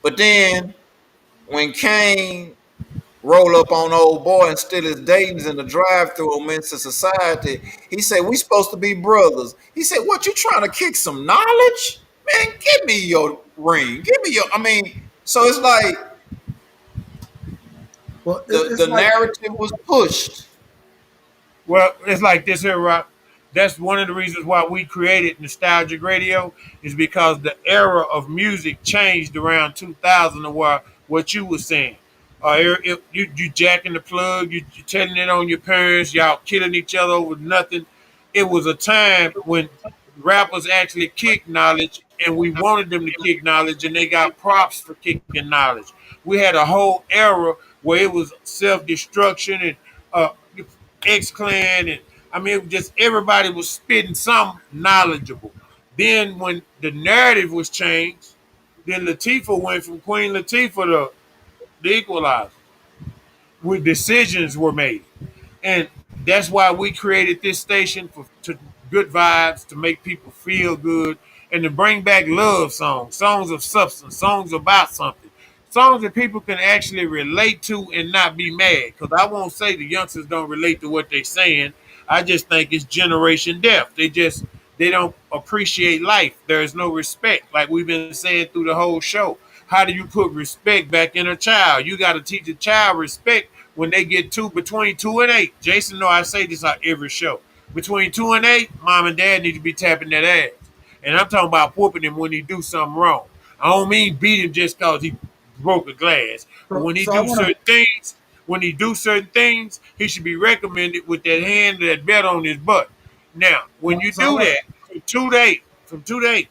But then when Kane roll up on old boy and steal his Dayton's in the drive-through on Mensa Society, he said, we supposed to be brothers. He said, what, you trying to kick some knowledge? Man, give me your ring. Give me your so it's like Well, the it's like narrative was pushed. Well, it's like this here, Rock. That's one of the reasons why we created nostalgic radio, is because the era of music changed around 2000, to where what you were saying. You jacking the plug, you telling it on your parents, y'all killing each other over nothing. It was a time when rappers actually kicked knowledge, and we wanted them to kick knowledge, and they got props for kicking knowledge. We had a whole era where it was self destruction and uh, X Clan, and I mean, it was just everybody was spitting something knowledgeable. Then when the narrative was changed, then Latifah went from Queen Latifah to the Equalizer, where decisions were made. And that's why we created this station for to good vibes, to make people feel good, and to bring back love songs, songs of substance, songs about something, songs that people can actually relate to and not be mad. Because I won't say the youngsters don't relate to what they're saying. I just think it's generation deaf. They don't appreciate life. There is no respect, like we've been saying through the whole show. How do you put respect back in a child? You got to teach a child respect when they get between 2 and 8. Jason know I say this on every show. Between 2 and 8, mom and dad need to be tapping that ass. And I'm talking about whooping him when he do something wrong. I don't mean beat him just cause he broke a glass. But when he so I do want to. certain things, he should be recommended with that hand, that belt on his butt. Now, when you So I do want that, from 2 to 8,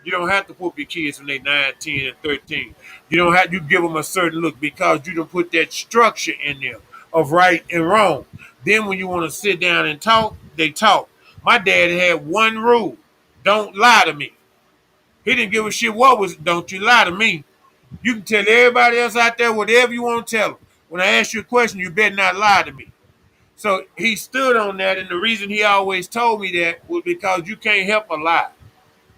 you don't have to whoop your kids when they're 9, 10, and 13. You don't have you give them a certain look, because you don't put that structure in them of right and wrong. Then when you want to sit down and talk, they talk. My dad had one rule: don't lie to me. He didn't give a shit what was. Don't you lie to me. You can tell everybody else out there whatever you want to tell them. When I ask you a question, you better not lie to me. So he stood on that, and the reason he always told me that was because you can't help a lie.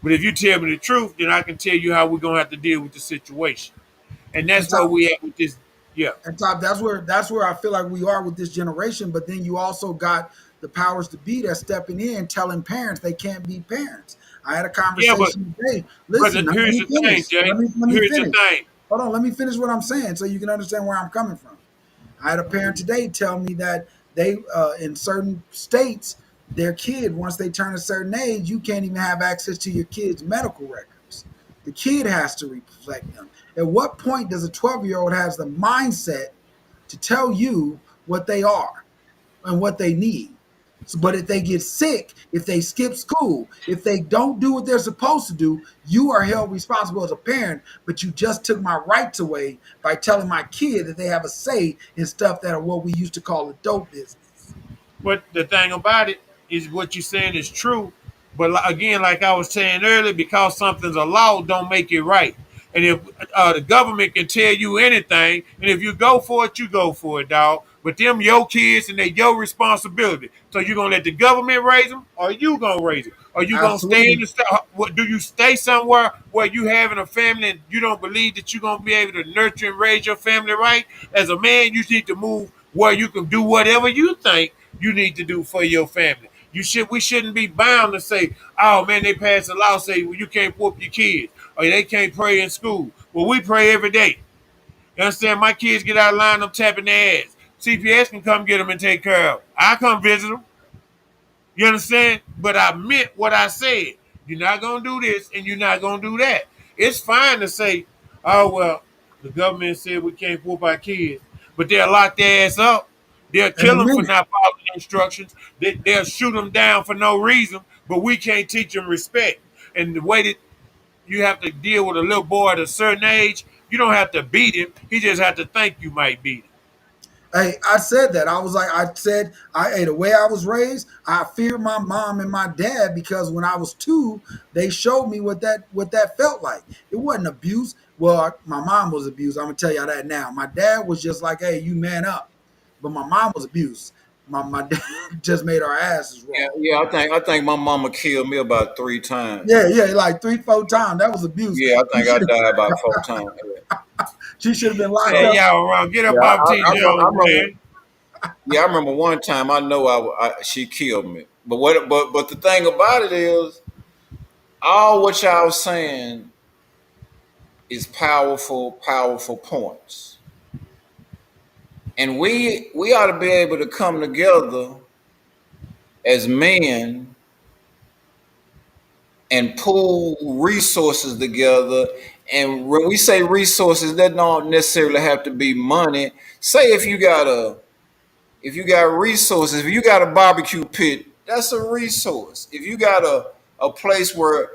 But if you tell me the truth, then I can tell you how we're gonna have to deal with the situation. And and that's where top we at with this. Yeah. and top. That's where I feel like we are with this generation. But then you also got the powers to be that's stepping in, telling parents they can't be parents. I had a Yeah, conversation today. but Listen, let here's me the thing, finish. Jay. Let me Here's the finish. thing. Hold on. Let me finish what I'm saying so you can understand where I'm coming from. I had a parent today tell me that they, in certain states, their kid, once they turn a certain age, you can't even have access to your kid's medical records. The kid has to reflect them. At what point does a 12-year-old has the mindset to tell you what they are and what they need? So, but if they get sick, if they skip school, if they don't do what they're supposed to do, you are held responsible as a parent. But you just took my rights away by telling my kid that they have a say in stuff that are what we used to call adult business. But the thing about it is, what you're saying is true. But again, like I was saying earlier, because something's a law, don't make it right. And if the government can tell you anything, and if you go for it, you go for it, dog. But them your kids and they your responsibility. So you gonna let the government raise them, or you gonna raise them? Or you gonna stay in Absolutely. the what? Do you stay somewhere where you having a family and you don't believe that you're gonna be able to nurture and raise your family right? As a man, you need to move where you can do whatever you think you need to do for your family. We shouldn't be bound to say, oh man, they passed a law say, well, you can't whoop your kids or they can't pray in school. Well, we pray every day. You understand? My kids get out of line, I'm tapping their ass. CPS can come get them and take care of them. I come visit them. You understand? But I meant what I said. You're not gonna do this and you're not gonna do that. It's fine to say, oh well, the government said we can't whoop our kids, but they'll lock their ass up. They'll In a kill them for minute. not following instructions. They'll shoot them down for no reason, but we can't teach them respect. And the way that you have to deal with a little boy at a certain age, you don't have to beat him. He just have to think you might beat him. Hey, I said that. I was like, I said, hey, the way I was raised, I feared my mom and my dad because when I was 2, they showed me what that felt like. It wasn't abuse. Well, my mom was abused. I'm gonna tell you that now. My dad was just like, hey, you man up. But my mom was abused. My dad just made our asses Yeah, raw. yeah. I think my mama killed me about 3 times. Yeah, yeah, like 3, 4 times. That was abuse. Yeah, I She think I should died about 4 times. she should have been locked Man, up. y'all wrong. Get Yeah, up off T. I remember. I Jones, remember. man. Yeah, I remember one time. I know she killed me. But But the thing about it is, all what y'all saying is powerful, powerful points, and we ought to be able to come together as men and pool resources together. And when we say resources, that don't necessarily have to be money. Say if you got resources, if you got a barbecue pit, that's a resource. If you got a place where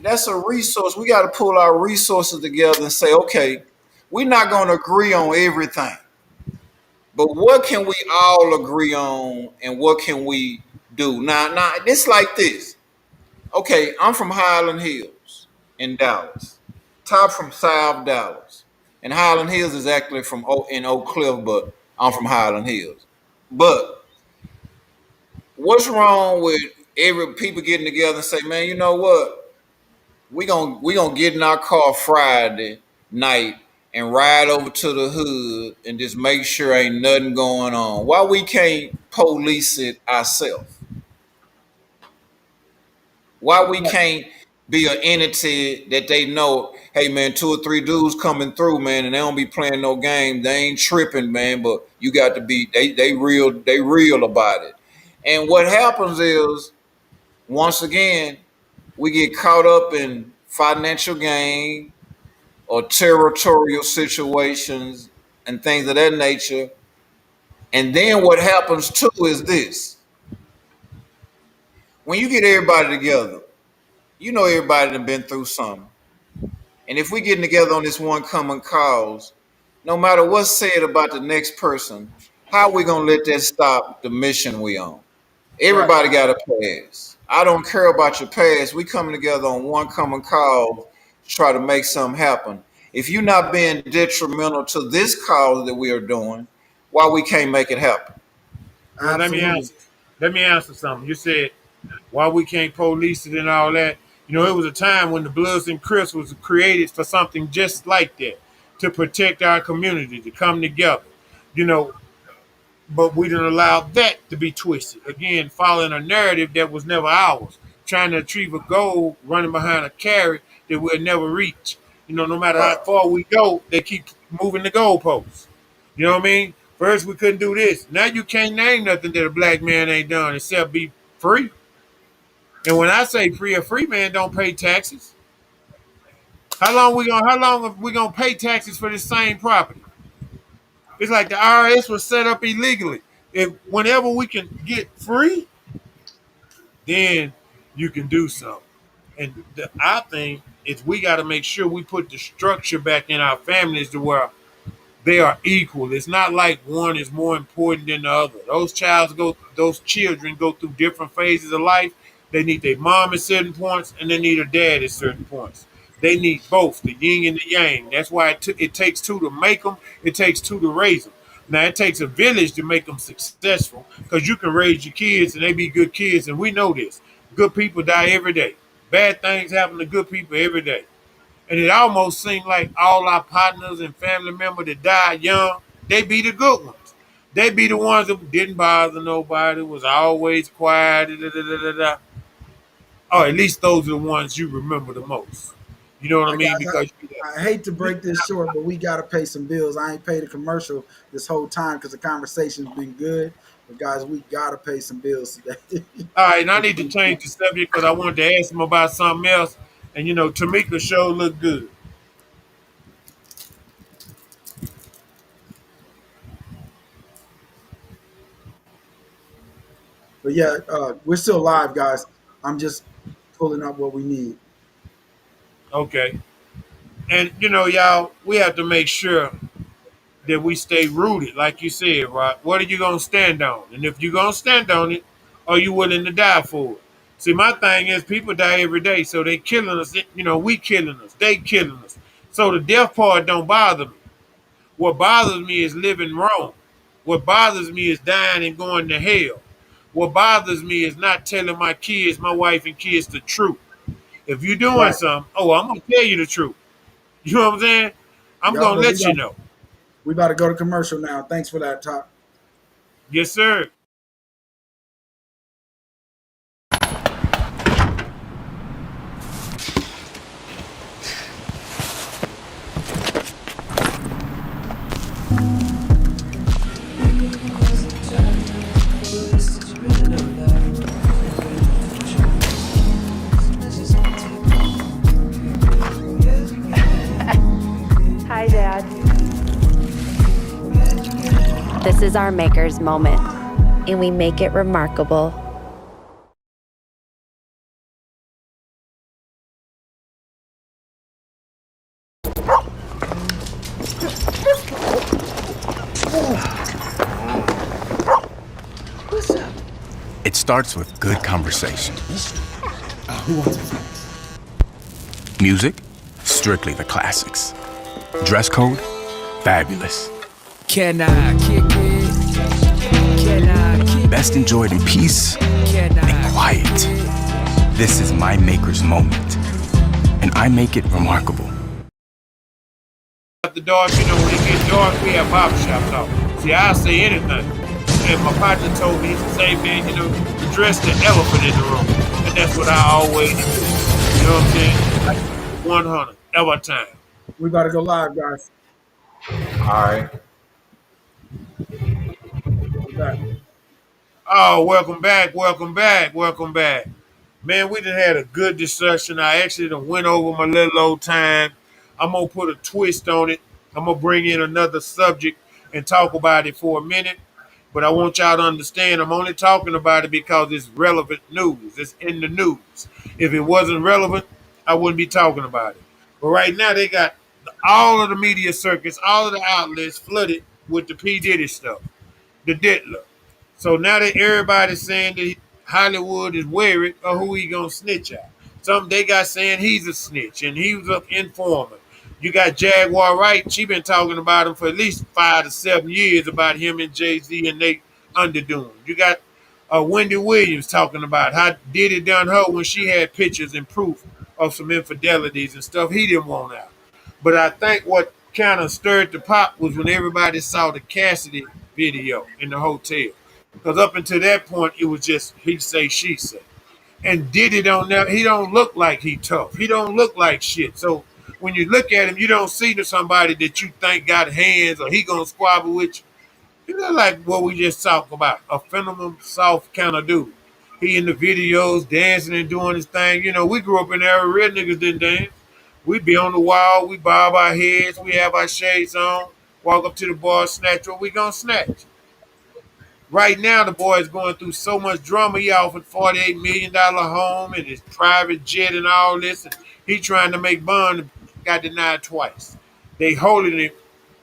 that's a resource. We got to pull our resources together and say, okay, we're not going to agree on everything, but what can we all agree on, and what can we do? Now, it's like this. Okay, I'm from Highland Hills in Dallas. Top from South Dallas, and Highland Hills is actually in Oak Cliff, but I'm from Highland Hills. But what's wrong with every people getting together and say, man, you know what? We gonna get in our car Friday night and ride over to the hood and just make sure ain't nothing going on. Why we can't police it ourselves? Why we can't be an entity that they know, hey man, 2 or 3 dudes coming through, man, and they don't be playing no game. They ain't tripping, man, but you got to be they real about it. And what happens is, once again, we get caught up in financial gain or territorial situations and things of that nature. And then what happens too is this: when you get everybody together, you know everybody done been through something. And if we getting together on this one common cause, no matter what's said about the next person, how we gonna let that stop the mission we on? Right. Everybody got a past. I don't care about your past. We coming together on one common cause to try to make something happen. If you're not being detrimental to this cause that we are doing, why we can't make it happen? Well, let me Absolutely. answer. Let me answer something. You said why we can't police it and all that. You know, it was a time when the Bloods and Crips was created for something just like that, to protect our community, to come together. You know, but we didn't allow that to be twisted. Again, following a narrative that was never ours, trying to achieve a goal, running behind a carrot that we'll never reach. You know, no matter how far we go, they keep moving the goalposts. You know what I mean? First, we couldn't do this. Now you can't name nothing that a black man ain't done except be free. And when I say free, a free man don't pay taxes. How long are we gonna pay taxes for the same property? It's like the IRS was set up illegally. If whenever we can get free, then you can do something. And I think is we got to make sure we put the structure back in our families to where they are equal. It's not like one is more important than the other. Those children go through different phases of life, They need their mom at certain points, and they need a dad at certain points. They need both, the yin and the yang. That's why it takes two to make them. It takes two to raise them. Now it takes a village to make them successful, because you can raise your kids and they be good kids, and we know this. Good people die every day. Bad things happen to good people every day. And it almost seemed like all our partners and family members that died young, they be the good ones. They be the ones that didn't bother nobody, was always quiet, da, da, da, da, da. Or at least those are the ones you remember the most. You know what I mean? Guys, Because I hate to break this short, but we got to pay some bills. I ain't paid a commercial this whole time because the conversation's been good. But guys, we got to pay some bills today. all right, and I need to change the subject because I wanted to ask him about something else. And Tamika show looked good. But yeah, we're still live, guys. I'm just pulling up what we need. Okay. And y'all, we have to make sure that we stay rooted, like you said, right? What are you gonna stand on? And if you're gonna stand on it, are you willing to die for it? See, my thing is people die every day, so they killing us. We killing us. They killing us. So the death part don't bother me. What bothers me is living wrong. What bothers me is dying and going to hell. What bothers me is not telling my kids, my wife and kids the truth. If you're doing Right. something, I'm gonna tell you the truth. You know what I'm saying? I'm Y'all, gonna but let you know. we about to go to commercial now. Thanks for that, Top. Yes, sir. Hi, Dad. This is our maker's moment, and we make it remarkable. It starts with good conversation. Music, strictly the classics. Dress code, fabulous. Can I kick it? Can I kick Best enjoyed in peace and quiet. This is my maker's moment, and I make it remarkable. After dark, when it gets dark, we have barbershops off. See, I'll say anything. And my partner told me, he said, man, dress the elephant in the room. And that's what I always do. You know what I'm saying? Like 100, every time. We about to go live, guys. All right. We're back. Oh, welcome back, welcome back, welcome back. Man, we done had a good discussion. I actually done went over my little old time. I'm going to put a twist on it. I'm going to bring in another subject and talk about it for a minute. But I want y'all to understand I'm only talking about it because it's relevant news. It's in the news. If it wasn't relevant, I wouldn't be talking about it. But right now they got all of the media circuits, all of the outlets flooded with the P. Diddy stuff, the Diddler. So now that everybody's saying that Hollywood is worried of who he gonna snitch at. Some they got saying he's a snitch and he was an informant. You got Jaguar Wright. She been talking about him for at least 5 to 7 years about him and Jay-Z and they underdoing. You got Wendy Williams talking about how Diddy done her when she had pictures and proof of some infidelities and stuff he didn't want out. But I think what kind of stirred the pot was when everybody saw the Cassidy video in the hotel. Because up until that point, it was just he say, she say. And Diddy he don't look like he tough. He don't look like shit. So when you look at him, you don't see somebody that you think got hands or he gonna squabble with you. You know, like what we just talked about, a phenomenal soft kind of dude. He in the videos dancing and doing his thing. We grew up in the era real niggas didn't dance. We be on the wall, we bob our heads, we have our shades on, walk up to the bar, snatch what we gonna snatch. Right now, the boy is going through so much drama. He offered $48 million home and his private jet and all this. And he trying to make bond, got denied twice. They holding him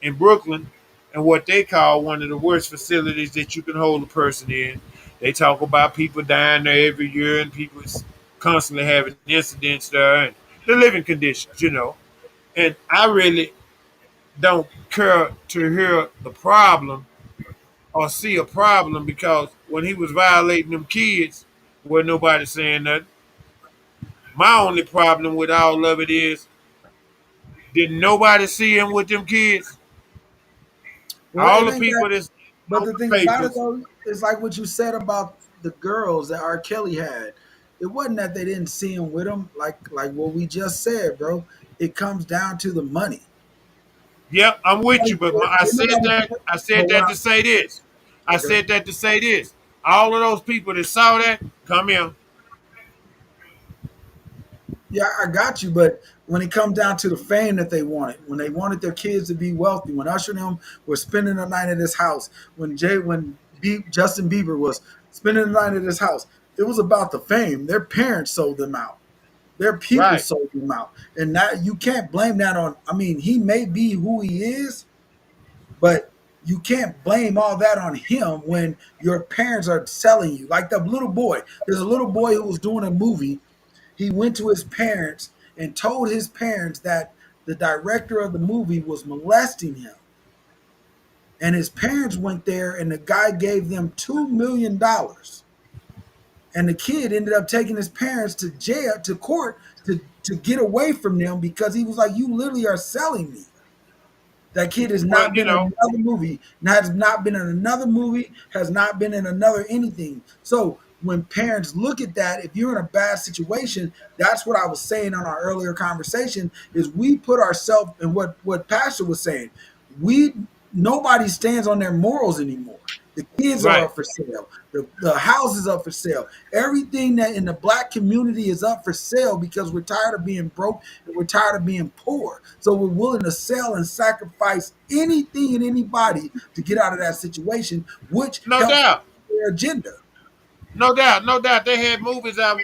in Brooklyn and what they call one of the worst facilities that you can hold a person in. They talk about people dying there every year and people constantly having incidents there and the living conditions, you know. And I really don't care to hear the problem or see a problem because when he was violating them kids, wasn't nobody saying nothing. My only problem with all of it is, did nobody see him with them kids? Well, All it the ain't that. people that's But on the the thing about it papers, though is like what you said about the girls that R. Kelly had. It wasn't that they didn't see him with him, like what we just said, bro. It comes down to the money. yep, I'm with you, but I Didn't said nobody- that. I But said what that to say this. I okay. said that to say this. All of those people that saw that, come here. Yeah, I got you. But when it comes down to the fame that they wanted, when they wanted their kids to be wealthy, when Usher and them were spending the night at his house, Justin Bieber was spending the night at his house, it was about the fame. Their parents sold them out. Their people Right. sold him out. And that you can't blame that on. I mean, he may be who he is, but you can't blame all that on him when your parents are selling you. Like the little boy. There's a little boy who was doing a movie. He went to his parents and told his parents that the director of the movie was molesting him. And his parents went there and the guy gave them $2 million. And the kid ended up taking his parents to jail, to court, to get away from them because he was like, "You literally are selling me." That kid has Well, not you been in know, another movie, has not been in another movie, has not been in another anything. So when parents look at that, if you're in a bad situation, that's what I was saying on our earlier conversation, is we put ourselves in what Pastor was saying. We Nobody stands on their morals anymore. The kids are right. up for sale. The house is up for sale. Everything that in the black community is up for sale because we're tired of being broke and we're tired of being poor. So we're willing to sell and sacrifice anything and anybody to get out of that situation, which No helps doubt. their agenda. No doubt, no doubt. They had movies out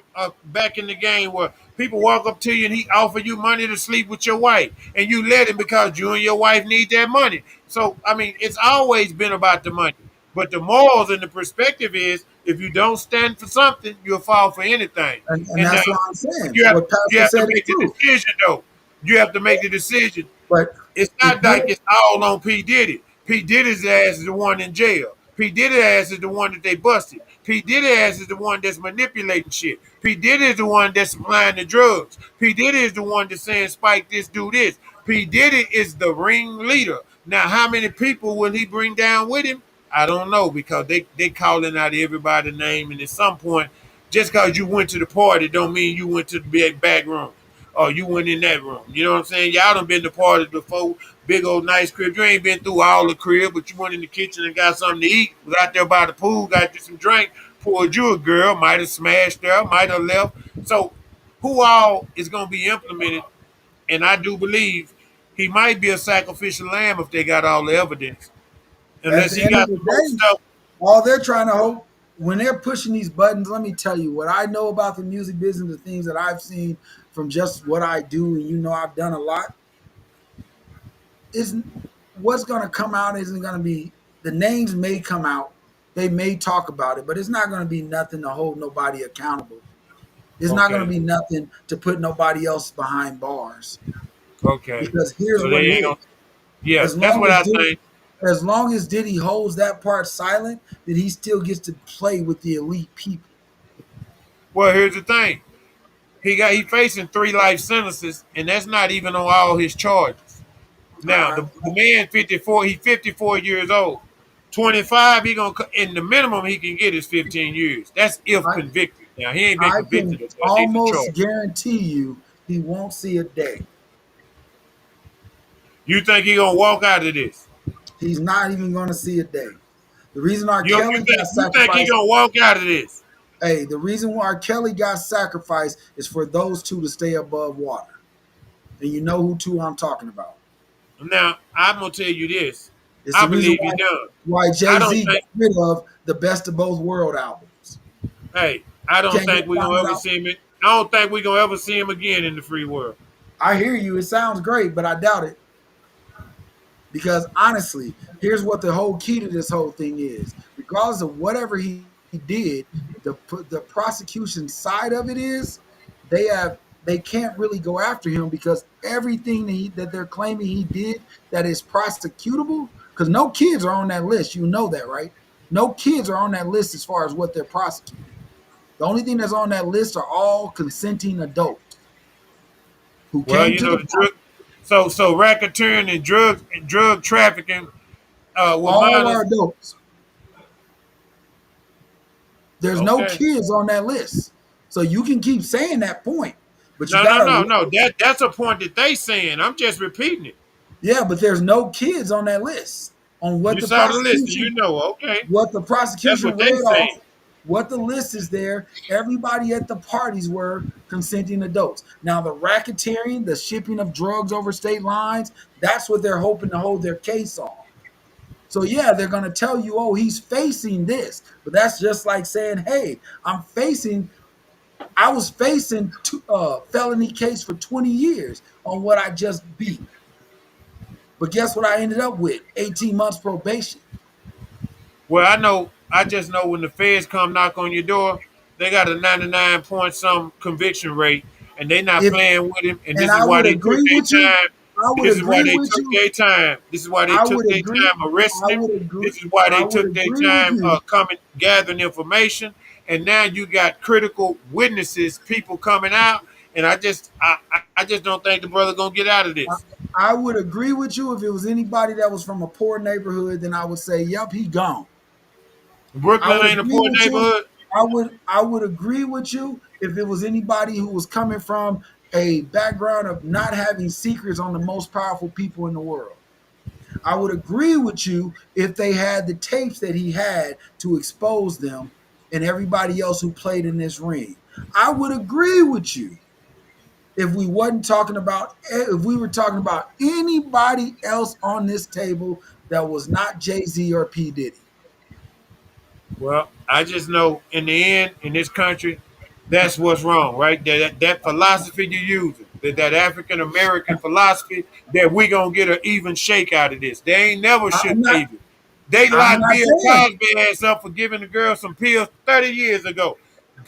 back in the game where people walk up to you and he offer you money to sleep with your wife, and you let him because you and your wife need that money. So I mean, it's always been about the money. But the morals and the perspective is, if you don't stand for something, you'll fall for anything. And And now that's what I'm saying. you have What you Pastor have to said is make the true. decision though. You have to make the decision. But It's if not like you it's all on P. Diddy. P. Diddy's ass is the one in jail. P. Diddy's ass is the one that they busted. P. Diddy's ass is the one that's manipulating shit. P. Diddy is the one that's supplying the drugs. P. Diddy is the one that's saying Spike this, do this. P. Diddy is the ring leader. Now, how many people will he bring down with him? I don't know because they calling out everybody's name, and at some point, just because you went to the party don't mean you went to the big back room. Oh, you went in that room. You know what I'm saying? Y'all done been to parties before, big old nice crib. You ain't been through all the crib, but you went in the kitchen and got something to eat. Was out there by the pool, got you some drink, poured you a girl, might have smashed her, might have left. So who all is gonna be implemented? And I do believe he might be a sacrificial lamb if they got all the evidence. At Unless the he end of got the some more day, stuff. all they're trying to hope when they're pushing these buttons, let me tell you what I know about the music business, the things that I've seen from just what I do, and I've done a lot, is what's going to come out isn't going to be the names may come out, they may talk about it, but it's not going to be nothing to hold nobody accountable. It's not going to Okay. be nothing to put nobody else behind bars. Okay. Because here's So they what it ain't is: gonna. Yeah, as that's long what as I Diddy, think. as long as Diddy holds that part silent, then he still gets to play with the elite people. Well, here's the thing. He facing 3 life sentences, and that's not even on all his charges. Now I, the man 54, he 54 years old. 25, he gonna in the minimum he can get is 15 years. That's if I, convicted. Now he ain't been I convicted can of that. These are almost charges. guarantee you he won't see a day. You think he gonna walk out of this? He's not even going to see a day. The reason R. You Kelly got think he sacrificed, gonna walk out of this? hey, the reason why R. Kelly got sacrificed is for those two to stay above water. And you know who two I'm talking about. Now I'm gonna tell you this. It's I the reason believe he done. why I Jay don't Z got think. rid of the Best of Both World albums. Hey, I You don't can't think go we find gonna it ever out. see him. I don't think we gonna ever see him again in the free world. I hear you. It sounds great, but I doubt it. Because honestly, here's what the whole key to this whole thing is. Regardless of whatever he he did, the prosecution side of it is they can't really go after him because everything that they're claiming he did that is prosecutable, because no kids are on that list. You know that, right? No kids are on that list as far as what they're prosecuting. The only thing that's on that list are all consenting adults who Well, came you to know the the drug. So racketeering and drug trafficking with all are minors. adults. There's no Okay. kids on that list. So you can keep saying that point, but you No, no, gotta no, no. That's a point that they saying. I'm just repeating it. yeah, but there's no kids on that list. On You saw the list, and you know. Okay, what the that's prosecution what they read off, saying. what the list is there, everybody at the parties were consenting adults. Now the racketeering, the shipping of drugs over state lines, that's what they're hoping to hold their case on. So yeah, they're gonna tell you, oh, he's facing this, but that's just like saying, hey, I was facing felony case for 20 years on what I just beat. But guess what I ended up with? 18 months probation. Well, I know. I just know when the feds come knock on your door, they got a 99 point some conviction rate, and they not If playing with him. And and this is I why would they took agree their with you. time. I would This is why agree they with took you. their time. This is why they I took would their agree. time arresting I him. would agree. This is why I they would took their agree with time you. coming, gathering information. And now you got critical witnesses, people coming out. And I just don't think the brother gonna get out of this. I would agree with you if it was anybody that was from a poor neighborhood. Then I would say, "Yep, he gone." I Brooklyn would ain't a agree poor with you. neighborhood. I would agree with you if it was anybody who was coming from a background of not having secrets on the most powerful people in the world. I would agree with you if they had the tapes that he had to expose them and everybody else who played in this ring. I would agree with you if we wasn't talking about if we were talking about anybody else on this table that was not Jay-Z or P. Diddy. Well, I just know in the end, in this country, that's what's wrong, right? That philosophy you're using, that African American philosophy, that we gonna get an even shake out of this. They ain't never I'm should not even. They I'm locked not Bill saying. Cosby ass up for giving the girl some pills 30 years ago.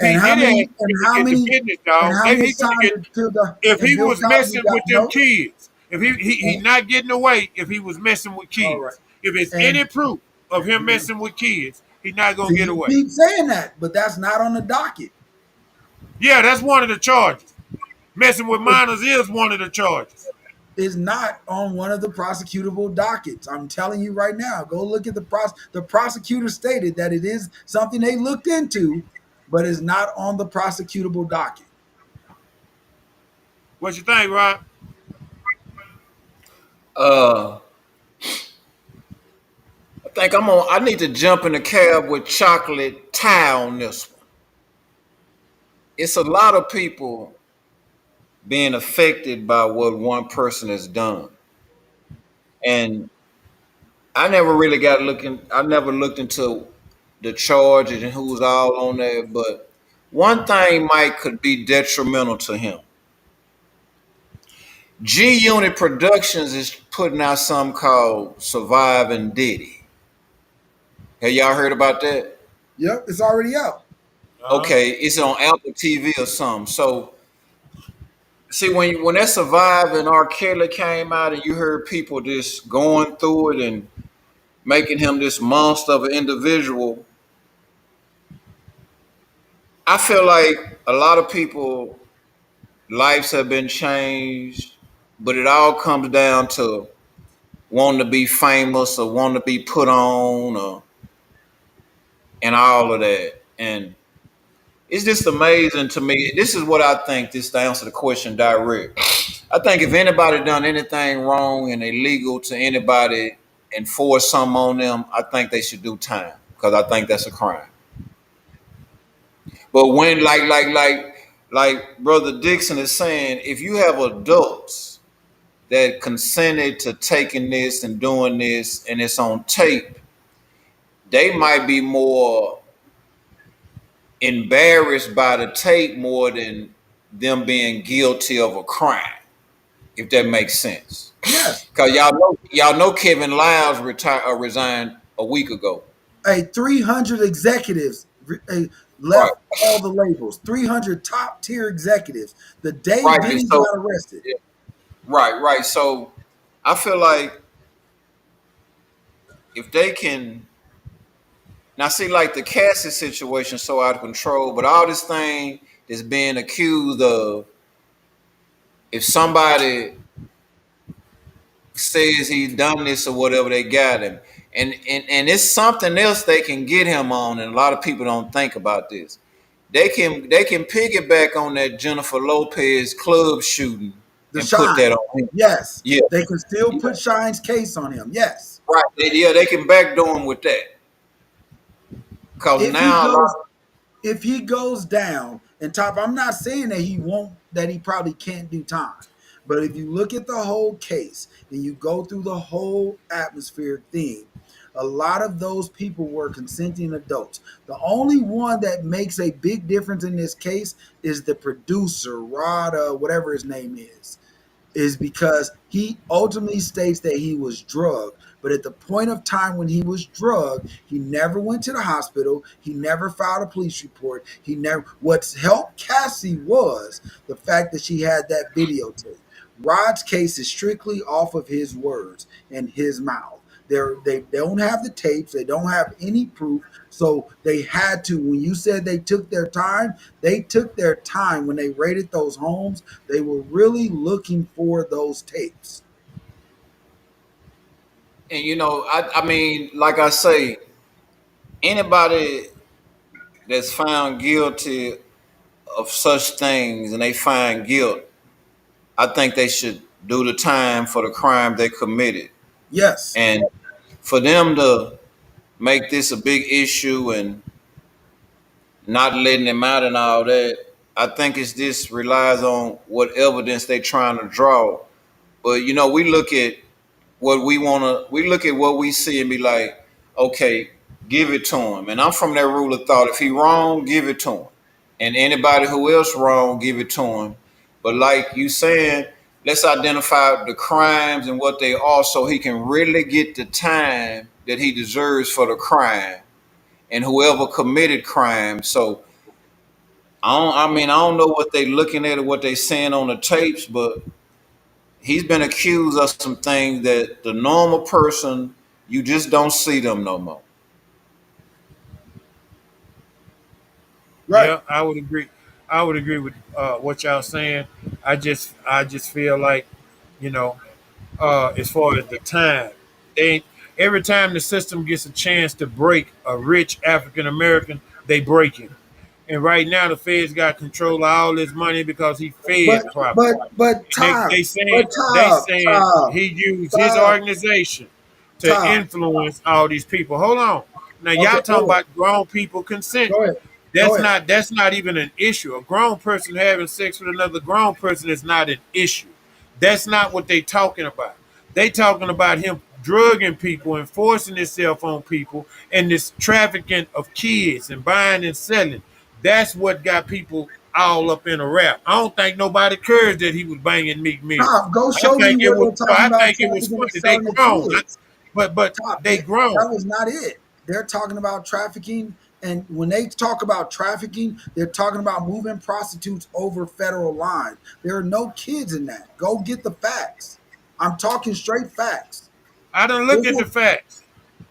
And P. how Diddy many ain't finna get the business, and dog. how He much finna time get did Tilda if and he Bill was Cosby messing got with them no? kids, if he And, not getting away if he was messing with all right. kids. If it's And any proof of him messing with kids, he's not gonna see, get you away. keep saying that, but that's not on the docket. Yeah, that's one of the charges. Messing with minors is one of the charges. Is not on one of the prosecutable dockets. I'm telling you right now. Go look at the prosecutor stated that it is something they looked into, but is not on the prosecutable docket. What you think, Rob? Uh, I think I need to jump in the cab with chocolate tie on this one. It's a lot of people being affected by what one person has done. And I never looked into the charges and who's all on there, but one thing might could be detrimental to him. G Unit Productions is putting out something called Surviving Diddy. Have y'all heard about that? Yep, it's already out. Okay, it's on Apple TV or something. So see when that Surviving R. Kelly came out and you heard people just going through it and making him this monster of an individual, I feel like a lot of people lives have been changed, but it all comes down to wanting to be famous or wanting to be put on or and all of that. And it's just amazing to me. This is what I think, this to answer the question direct. I think if anybody done anything wrong and illegal to anybody and force something on them, I think they should do time because I think that's a crime. But when like Brother Dixon is saying, if you have adults that consented to taking this and doing this and it's on tape, they might be more embarrassed by the tape more than them being guilty of a crime, if that makes sense. Yes. Cause y'all know Kevin Liles resigned a week ago. Hey, 300 executives Right, left all the labels. 300 top tier executives. The day right. And Diddy so, got arrested. yeah, right. So I feel like if they can now see, like the Cassie situation, so out of control, but all this thing is being accused of. If somebody says he's done this or whatever, they got him. And it's something else they can get him on, and a lot of people don't think about this. They can piggyback on that Jennifer Lopez club shooting The and put that Shine. on him. Yes. Yeah, They can still yeah, put Shine's case on him. Yes. right. Yeah, they can backdoor him with that. Cause If he now a lot. goes if he goes down and top, I'm not saying that he won't, that he probably can't do time. But if you look at the whole case and you go through the whole atmosphere thing, a lot of those people were consenting adults. The only one that makes a big difference in this case is the producer, Rod, whatever his name is because he ultimately states that he was drugged. But at the point of time when he was drugged, he never went to the hospital. He never filed a police report. He never. What's helped Cassie was the fact that she had that videotape. Rod's case is strictly off of his words and his mouth. They don't have the tapes. They don't have any proof. So they had to. When you said they took their time, they took their time when they raided those homes. They were really looking for those tapes. And I mean, like I say, anybody that's found guilty of such things and they find guilt, I think they should do the time for the crime they committed. Yes. And for them to make this a big issue and not letting them out and all that, I think it's this relies on what evidence they trying to draw. But we look at what we see and be like, okay, give it to him. And I'm from that rule of thought. If he wrong, give it to him. And anybody who else wrong, give it to him. But like you saying, let's identify the crimes and what they are so he can really get the time that he deserves for the crime and whoever committed crime. So I don't know what they looking at or what they saying on the tapes, but he's been accused of some things that the normal person, you just don't see them no more. Right. Yeah, I would agree. I would agree with what y'all saying. I just feel like, you know, as far as the time, they every time the system gets a chance to break a rich African American, they break him. And right now, the Feds got control of all this money because he But fed properly. but And Tom, they but saying they Tom, saying Tom, he used his Tom, organization to Tom. influence all these people. Hold on. Now Okay, y'all talking go ahead. about grown people consent. Go ahead. Go That's ahead. not that's not even an issue. A grown person having sex with another grown person is not an issue. That's not what they talking about. They talking about him drugging people and forcing himself on people and this trafficking of kids and buying and selling. That's what got people all up in a rap. I don't think nobody cares that he was banging Meek Mill. Tom, go I show me think it where was they're no, talking I about think it was trafficking and funny. They selling the grown. kids. But Top, they grown. that was not it. They're talking about trafficking, and when they talk about trafficking, they're talking about moving prostitutes over federal lines. There are no kids in that. Go get the facts. I'm talking straight facts. I don't look There's at the no, facts.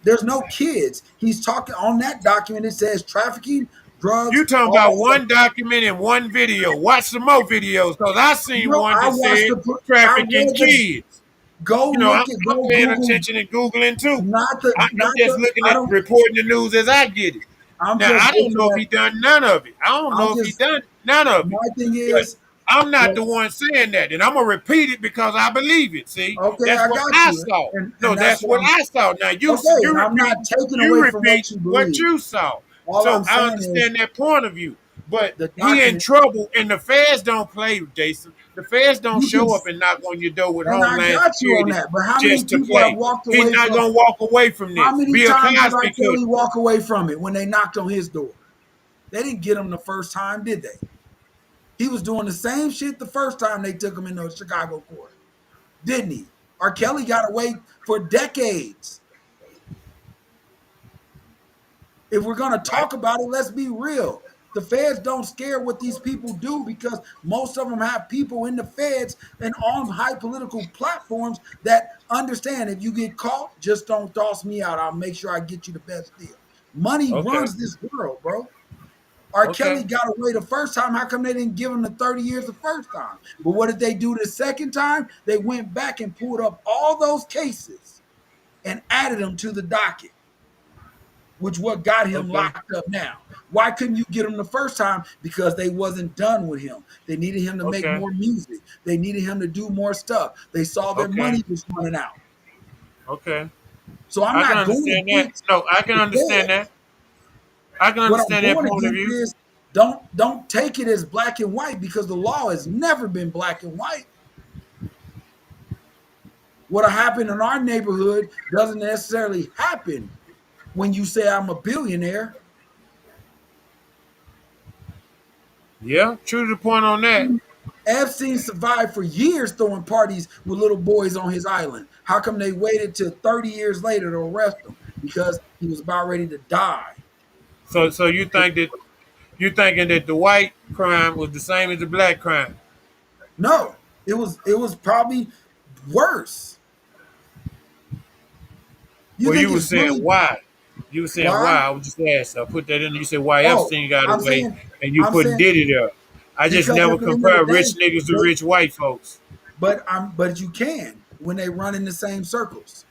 there's no kids. He's talking on that document. It says trafficking, drugs, You talking all about that stuff. one document and one video. Watch some more videos because I seen No, one I that watched said the. I trafficking read the. kids. Go You know, look at. I'm Go paying Google. attention and Googling too. Not the. I'm Not just the. looking I at don't. reporting the news as I get it. I'm Now, just I don't looking know if at. he done none of it. I don't I'm know if he just. done none of My it. thing But is. I'm not What, the one saying that. And I'm going to repeat it because I believe it. See, okay, that's I what got I you, saw. and No, that's that's what what I'm. I saw. Now, Okay, and I'm not repeat, taking you away from repeat what you what believe. you saw. All So I'm I saying is understand that point of view. But the he in document. trouble, and the feds don't play, Jason. The feds don't You can, show up and knock on your door with and I Homeland got you on Security that. But how many just to people have play. walked He's away not from? gonna walk away from How this. many Bill times did Cosby R. Kelly couldn't. walk away from it when they knocked on his door? They didn't get him the first time, did they? He was doing the same shit the first time they took him into a Chicago court, didn't he? R. Kelly got away for decades. If we're going to Right. talk about it, let's be real. The feds don't scare what these people do because most of them have people in the feds and on high political platforms that understand if you get caught, just don't toss me out. I'll make sure I get you the best deal. Money Okay. runs this world, bro. R. Okay. Kelly got away the first time. How come they didn't give him the 30 years the first time? But what did they do the second time? They went back and pulled up all those cases and added them to the docket, which what got him Okay. locked up now. Why couldn't you get him the first time? Because they wasn't done with him. They needed him to make Okay. more music. They needed him to do more stuff. They saw their Okay. money was running out. Okay. So I'm I can not going understand that. against No, I can the understand that. feds. I can What I'm understand that going point of against view. is don't take it as black and white because the law has never been black and white. What happened in our neighborhood doesn't necessarily happen when you say I'm a billionaire. Yeah, true to the point on that. Epstein survived for years throwing parties with little boys on his island. How come they waited till 30 years later to arrest him? Because he was about ready to die. So you think that you thinking that the white crime was the same as the black crime? No, it was probably worse. You Well, think you were it's saying really why? You were saying why? why? I was just asking. I put that in. You said why Oh, Epstein got I'm away, saying, and you I'm putting saying Diddy there. I just because never at the end of the compare rich day, niggas to they, rich white folks. but you can when they run in the same circles.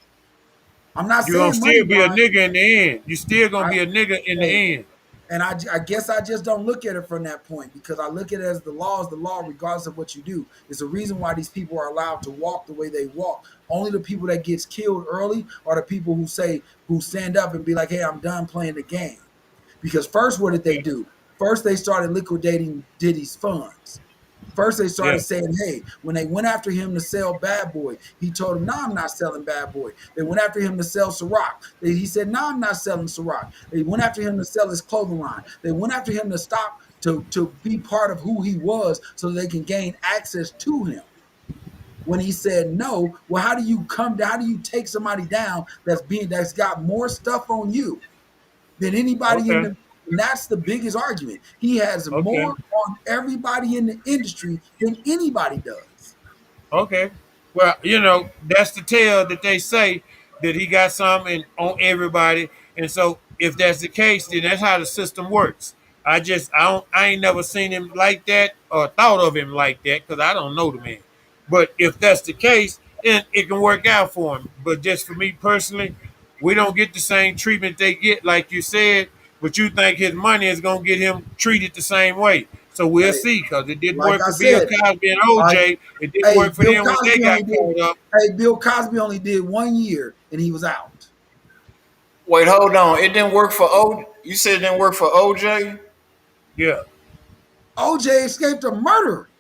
I'm not You gonna saying money still be a line. nigga in the end. You still gonna I, be a nigga in hey, the end. and I guess I just don't look at it from that point because I look at it as the law is the law, regardless of what you do. It's a reason why these people are allowed to walk the way they walk. Only the people that gets killed early are the people who stand up and be like, "Hey, I'm done playing the game." Because first, what did they Okay. do? First, they started liquidating Diddy's funds. First, they Yeah. started saying, hey, when they went after him to sell Bad Boy, he told them, no, I'm not selling Bad Boy. They went after him to sell Ciroc. He said, no, I'm not selling Ciroc. They went after him to sell his clothing line. They went after him to stop to be part of who he was so they can gain access to him. When he said no, well, how do you come down? How do you take somebody down that's got more stuff on you than anybody in Okay. the and that's the biggest argument. He has more Okay. on everybody in the industry than anybody does. Okay. Well, that's the tale that they say that he got something on everybody. And so if that's the case, then that's how the system works. I ain't never seen him like that or thought of him like that because I don't know the man. But if that's the case, then it can work out for him. But just for me personally, we don't get the same treatment they get, like you said, but you think his money is gonna get him treated the same way. So we'll Hey, see, because it didn't like work I for Bill said, Cosby and like OJ. It didn't hey, work for them when they got caught up. Bill Cosby only did 1 year and he was out. Wait, hold on. It didn't work for O. You said it didn't work for OJ. Yeah, OJ escaped a murder.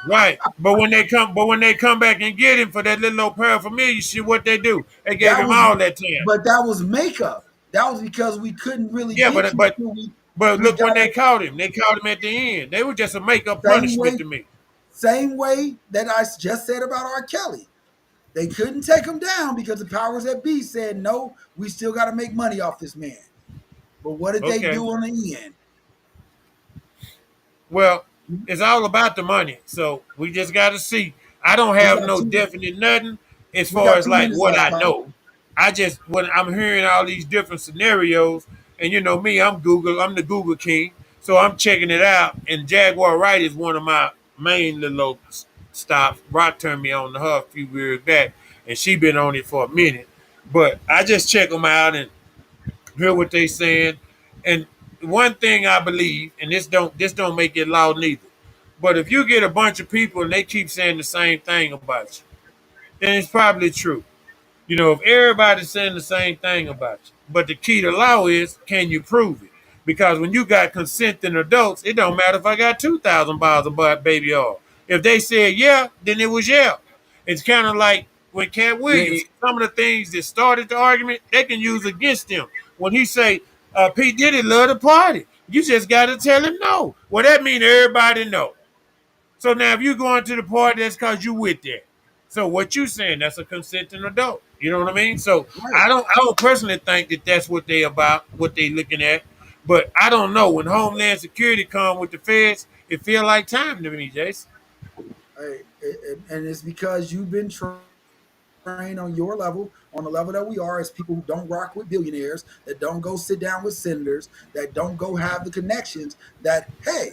right. But when they come back and get him for that little old paraphernalia shit, what they do? They gave That him was all that time. but that was makeup. That was because we couldn't really Yeah, get but you but till but we look got when it they caught him at the end. They were just a makeup same punishment way, to me. same way that I just said about R. Kelly. They couldn't take him down because the powers that be said, no, we still got to make money off this man. But what did they Okay. do in the end? Well, it's all about the money. So we just got to see. I don't We have got no two. definite nothing as We far got as two like minutes what left, I Pop. know. I just when I'm hearing all these different scenarios, and you know me, I'm the Google king, so I'm checking it out. And Jaguar Wright is one of my main little stops. Rock turned me on to her a few years back, and she been on it for a minute. But I just check them out and hear what they saying. And one thing I believe, and this don't make it law neither. But if you get a bunch of people and they keep saying the same thing about you, then it's probably true. If everybody's saying the same thing about you, but the key to law is, can you prove it? Because when you got consenting adults, it don't matter if I got 2,000 bottles of baby oil. If they said yeah, then it was yeah. It's kind of like when Cat Yeah, Williams, some of the things that started the argument, they can use against him. When he say, P. Diddy love the party, you just got to tell him no. Well, that means everybody know. So now if you going to the party, that's because you with there. So what you saying, that's a consenting adult. You know what I mean? So Right. I don't personally think that that's what they about, what they looking at. But I don't know. When Homeland Security come with the feds, it feel like time to me, Jason. Hey, and it's because you've been trained on your level, on the level that we are, as people who don't rock with billionaires, that don't go sit down with senators, that don't go have the connections. That hey,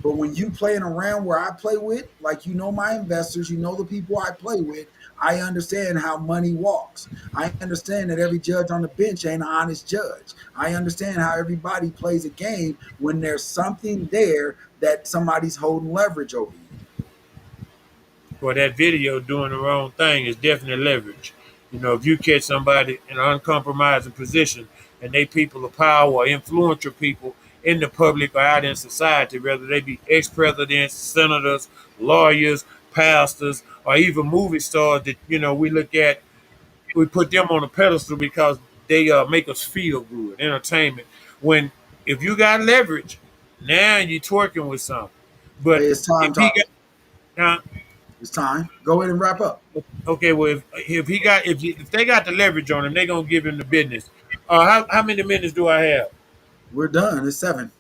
but when you playing around where I play with, like you know my investors, you know the people I play with, I understand how money walks. I understand that every judge on the bench ain't an honest judge. I understand how everybody plays a game when there's something there that somebody's holding leverage over you. For that video doing the wrong thing is definitely leverage. You know, if you catch somebody in an uncompromising position and they people of power or influential people in the public or out in society, whether they be ex-presidents, senators, lawyers, pastors, or even movie stars that, you know, we put them on a pedestal because they make us feel good, entertainment. When if you got leverage, now you're twerking with something. Hey, But it's time, if he Todd. got It's time. Go ahead and wrap up. okay, well, if they got the leverage on him, they gonna give him the business. How many minutes do I have? We're done. It's 7.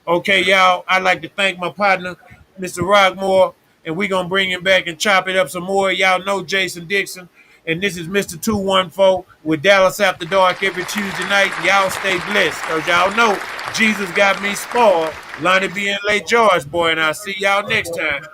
Okay, y'all. I'd like to thank my partner, Mr. Rockmore, and we gonna bring him back and chop it up some more. Y'all know Jason Dixon, and this is Mr. 214 with Dallas After Dark every Tuesday night. Y'all stay blessed, cause y'all know Jesus got me spoiled. Lonnie B and Late George, boy, and I'll see y'all next time.